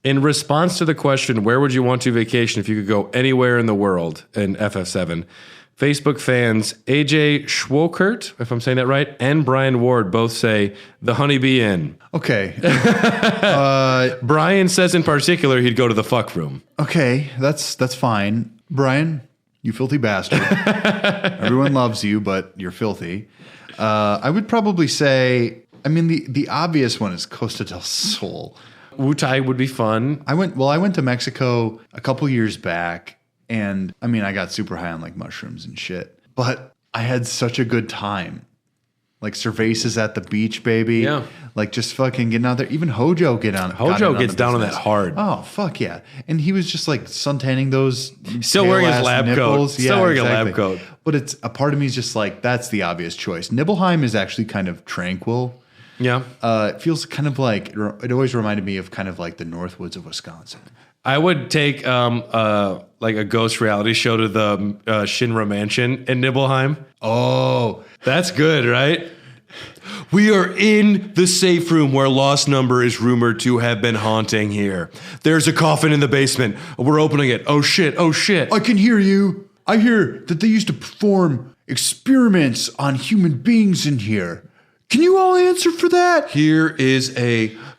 In response to the question, where would you want to vacation if you could go anywhere in the world in FF7, Facebook fans AJ Schwokert, if I'm saying that right, and Brian Ward both say the Honeybee Inn. Okay. Brian says in particular he'd go to the fuck room. Okay, that's fine. Brian, you filthy bastard. Everyone loves you, but you're filthy. I would probably say, I mean, the obvious one is Costa del Sol. Wu-Tai would be fun. I went to Mexico a couple years back, and I mean, I got super high on like mushrooms and shit, but I had such a good time. Like cervezas at the beach, baby. Yeah. Like just fucking getting out there. Even Hojo Hojo gets down on that hard. Oh, fuck yeah. And he was just like suntanning those Still wearing his lab nipples. coat. Still wearing a lab coat. But it's a part of me is just like, that's the obvious choice. Nibelheim is actually kind of tranquil. Yeah. It feels kind of like, it always reminded me of kind of like the Northwoods of Wisconsin. I would take like a ghost reality show to the Shinra Mansion in Nibelheim. Oh, that's good, right? We are in the safe room where Lost Number is rumored to have been haunting here. There's a coffin in the basement. We're opening it. Oh shit, oh shit. I can hear you. I hear that they used to perform experiments on human beings in here. Can you all answer for that? Here is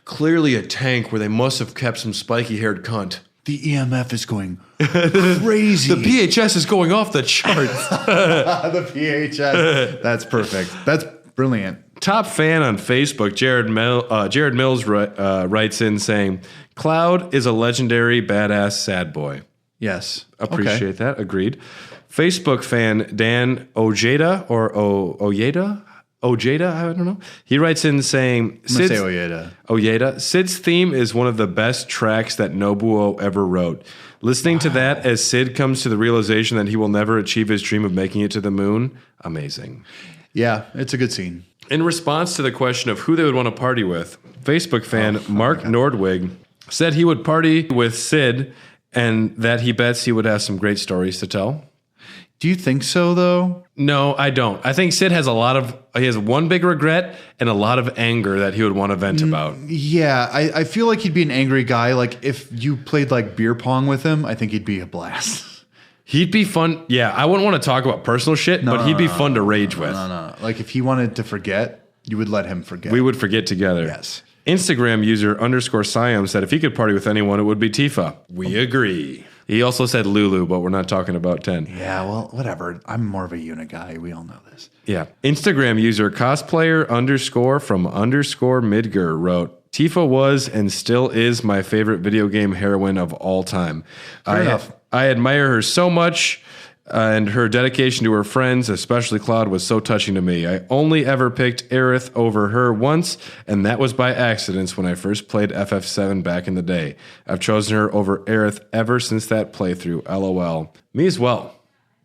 clearly a tank where they must have kept some spiky-haired cunt. The EMF is going crazy. The PHS is going off the charts. The PHS. That's perfect. That's brilliant. Top fan on Facebook, Jared Mills writes in saying, Cloud is a legendary badass sad boy. Yes. Appreciate that. Agreed. Facebook fan Dan Ojeda or Ojeda, I don't know. He writes in saying, Ojeda. Sid's theme is one of the best tracks that Nobuo ever wrote. Listening to that as Sid comes to the realization that he will never achieve his dream of making it to the moon, amazing. Yeah, it's a good scene. In response to the question of who they would want to party with, Facebook fan Mark Nordwig said he would party with Sid and that he bets he would have some great stories to tell. Do you think so, though? No, I don't. I think Sid has he has one big regret and a lot of anger that he would want to vent about. Yeah, I feel like he'd be an angry guy. Like, if you played, like, beer pong with him, I think he'd be a blast. He'd be fun. Yeah, I wouldn't want to talk about personal shit, but he'd be fun to rage with. No. Like, if he wanted to forget, you would let him forget. We would forget together. Yes. Instagram user _Siam said if he could party with anyone, it would be Tifa. We agree. He also said Lulu, but we're not talking about 10. Yeah, well, whatever. I'm more of a unit guy. We all know this. Yeah. Instagram user cosplayer from Midgar wrote, Tifa was and still is my favorite video game heroine of all time. Fair enough. I admire her so much, and her dedication to her friends, especially Cloud, was so touching to me. I only ever picked Aerith over her once, and that was by accident when I first played FF7 back in the day. I've chosen her over Aerith ever since that playthrough. LOL. Me as well.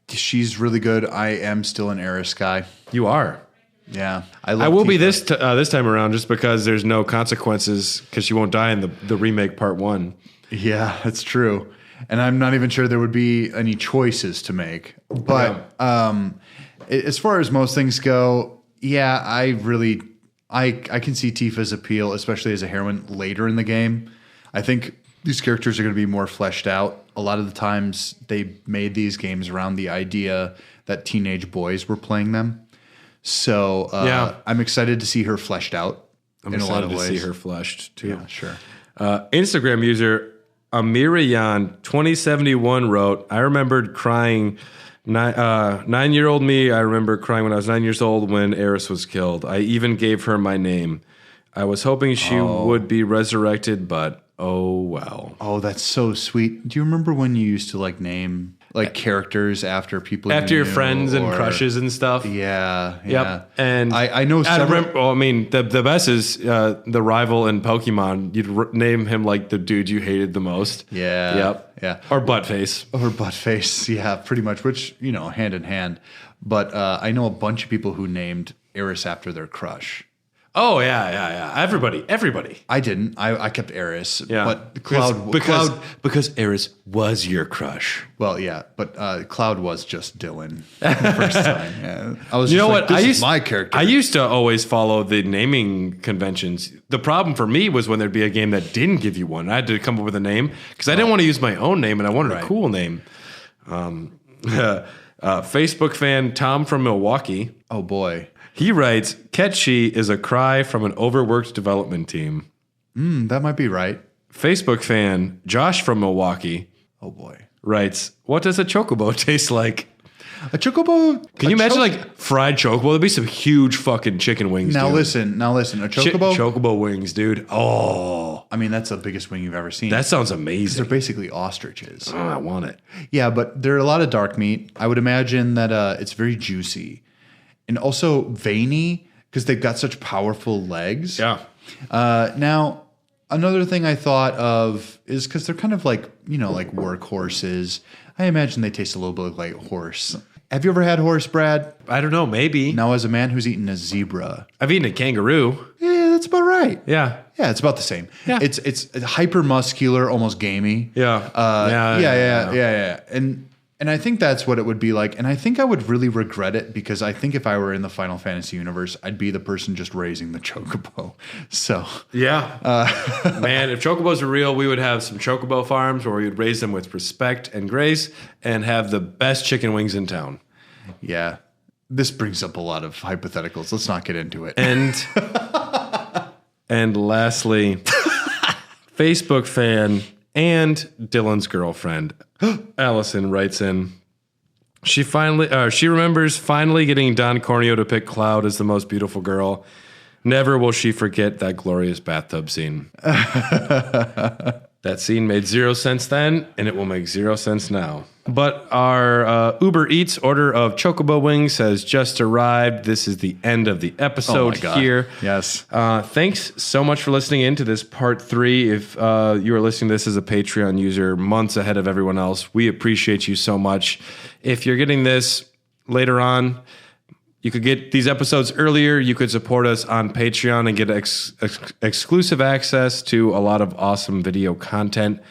She's really good. I am still an Aerith guy. You are. Yeah. I will be this time around just because there's no consequences because she won't die in the remake part 1. Yeah, that's true. And I'm not even sure there would be any choices to make. But as far as most things go, yeah, I really I can see Tifa's appeal, especially as a heroine later in the game. I think these characters are going to be more fleshed out. A lot of the times they made these games around the idea that teenage boys were playing them. So I'm excited to see her fleshed out in a lot of ways. I'm excited to see her fleshed too. Yeah, sure. Instagram user Amirayan2071 wrote, I remembered crying. 9-year-old me, I remember crying when I was 9 years old when Eris was killed. I even gave her my name. I was hoping she would be resurrected, but oh well. Oh, that's so sweet. Do you remember when you used to like name like characters after people after you your knew, friends and or- crushes and stuff? Yeah. Yep. And I know several. the best is the rival in Pokemon. You'd name him like the dude you hated the most. Yeah. Yep. Yeah. Or Buttface. Or Buttface. Yeah, pretty much, which, hand in hand. But I know a bunch of people who named Eris after their crush. Oh, yeah. Everybody. I didn't. I kept Eris. Yeah. But Because Eris was your crush. Well, yeah, but Cloud was just Dylan the first time. Yeah. I was You know just what? like, this is my character. I used to always follow the naming conventions. The problem for me was when there'd be a game that didn't give you one. I had to come up with a name because I didn't want to use my own name and I wanted a cool name. Facebook fan Tom from Milwaukee. Oh, boy. He writes, Ketchi is a cry from an overworked development team. That might be right. Facebook fan Josh from Milwaukee Oh, boy. writes, what does a chocobo taste like? A chocobo. Can you imagine like fried chocobo? There'd be some huge fucking chicken wings. Now dude. listen. A chocobo. Chocobo wings, dude. Oh, I mean, that's the biggest wing you've ever seen. that sounds They're amazing. basically ostriches. Oh, I want it. Yeah, but they're a lot of dark meat. I would imagine that it's very juicy and also veiny because they've got such powerful legs. Yeah. Now, another thing I thought of is because they're kind of like, like workhorses. I imagine they taste a little bit like horse. Have you ever had horse, Brad? I don't know. Maybe. Now, as a man who's eaten a zebra, I've eaten a kangaroo. yeah, that's about right. Yeah. Yeah, it's about the same. Yeah. It's hyper muscular, almost gamey. Yeah. Yeah. And I think that's what it would be like. And I think I would really regret it because I think if I were in the Final Fantasy universe, I'd be the person just raising the chocobo. So Yeah. Man, if chocobos were real, we would have some chocobo farms where we would raise them with respect and grace and have the best chicken wings in town. yeah, this brings up a lot of hypotheticals. Let's not get into it. And lastly, Facebook fan and Dylan's girlfriend, Allison, writes in. She remembers finally getting Don Corneo to pick Cloud as the most beautiful girl. Never will she forget that glorious bathtub scene. That scene made 0 sense then, and it will make 0 sense now. But our Uber Eats order of Chocobo wings has just arrived. This is the end of the episode here. Yes. Thanks so much for listening in to this part 3. If you are listening to this as a Patreon user months ahead of everyone else, we appreciate you so much. If you're getting this later on, you could get these episodes earlier. You could support us on Patreon and get exclusive access to a lot of awesome video content.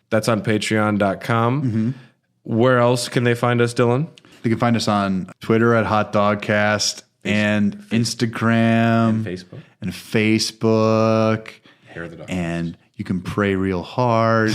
That's on patreon.com. Mm-hmm. Where else can they find us, Dylan? You can find us on Twitter at HotDogCast and Instagram And Facebook. Hair of the Dog. And you can pray real hard.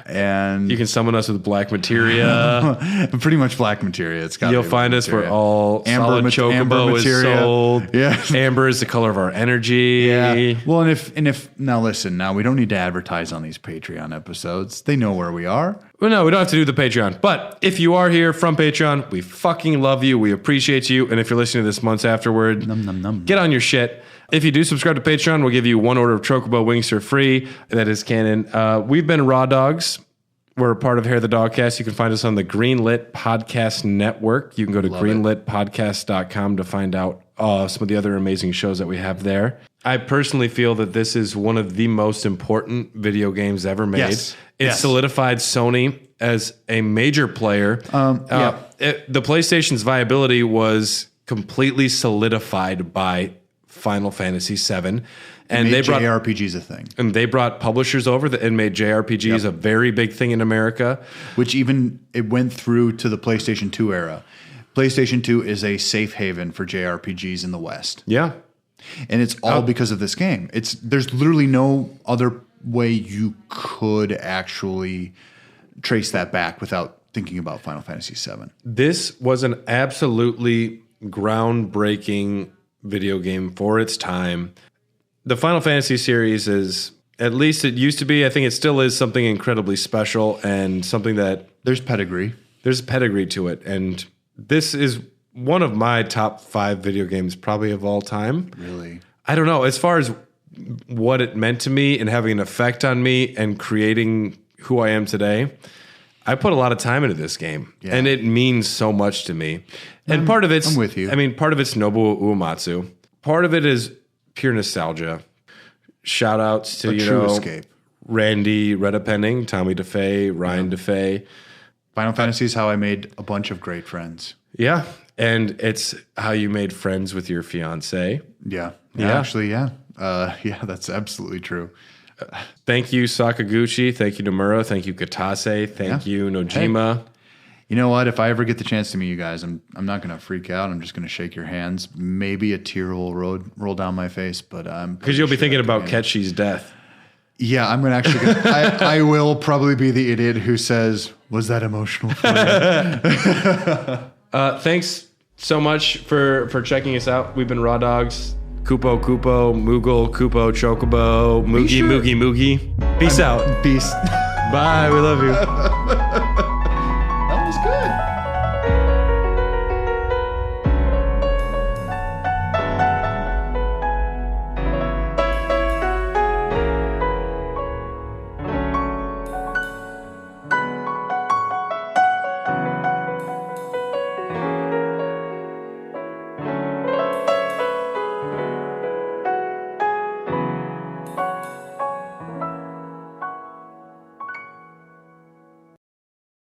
And You can summon us with black materia. pretty much black materia. It's got. You'll find us where all solid chocobo is sold. Yeah. Amber is the color of our energy. Yeah. Well, and if now listen, now we don't need to advertise on these Patreon episodes. They know where we are. Well, no, we don't have to do the Patreon. But if you are here from Patreon, we fucking love you. We appreciate you. And if you're listening to this months afterward, get on your shit. If you do subscribe to Patreon, we'll give you 1 order of Chocobo wings for free. That is canon. We've been Raw Dogs. We're a part of Hair the Dogcast. You can find us on the Greenlit Podcast Network. You can go to greenlitpodcast.com to find out some of the other amazing shows that we have there. I personally feel that this is one of the most important video games ever made. Yes. It solidified Sony as a major player. The PlayStation's viability was completely solidified by Final Fantasy VII. And they brought JRPGs a thing. And they brought publishers over and made JRPGs a very big thing in America. Which even it went through to the PlayStation 2 era. PlayStation 2 is a safe haven for JRPGs in the West. Yeah. And it's all because of this game. There's literally no other way you could actually trace that back without thinking about Final Fantasy VII. This was an absolutely groundbreaking video game for its time. The Final Fantasy series is, at least it used to be, I think it still is something incredibly special and something that... There's pedigree. There's pedigree to it. And this is one of my top 5 video games probably of all time. Really? I don't know. As far as what it meant to me and having an effect on me and creating who I am today, I put a lot of time into this game. Yeah. And it means so much to me. And part of it's... I'm with you. I mean, part of it's Nobuo Uematsu. Part of it is pure nostalgia. Shout outs to, escape. Randy Redapenning, Tommy DeFay, Ryan DeFay. Final Fantasy is how I made a bunch of great friends. Yeah. And it's how you made friends with your fiance. Yeah. Actually, yeah. Yeah, that's absolutely true. Thank you, Sakaguchi. Thank you, Nomura. Thank you, Katase. Thank you, Nojima. Hey, you know what? If I ever get the chance to meet you guys, I'm not going to freak out. I'm just going to shake your hands. Maybe a tear will roll down my face, but I'm... Because you'll be thinking about Ketchi's death. Yeah, I'm going to actually... I will probably be the idiot who says, was that emotional for you? Thanks so much for checking us out. We've been Raw Dogs. Kupo, Moogle, Kupo, Chocobo, Moogie. Peace out. Peace. Bye. We love you.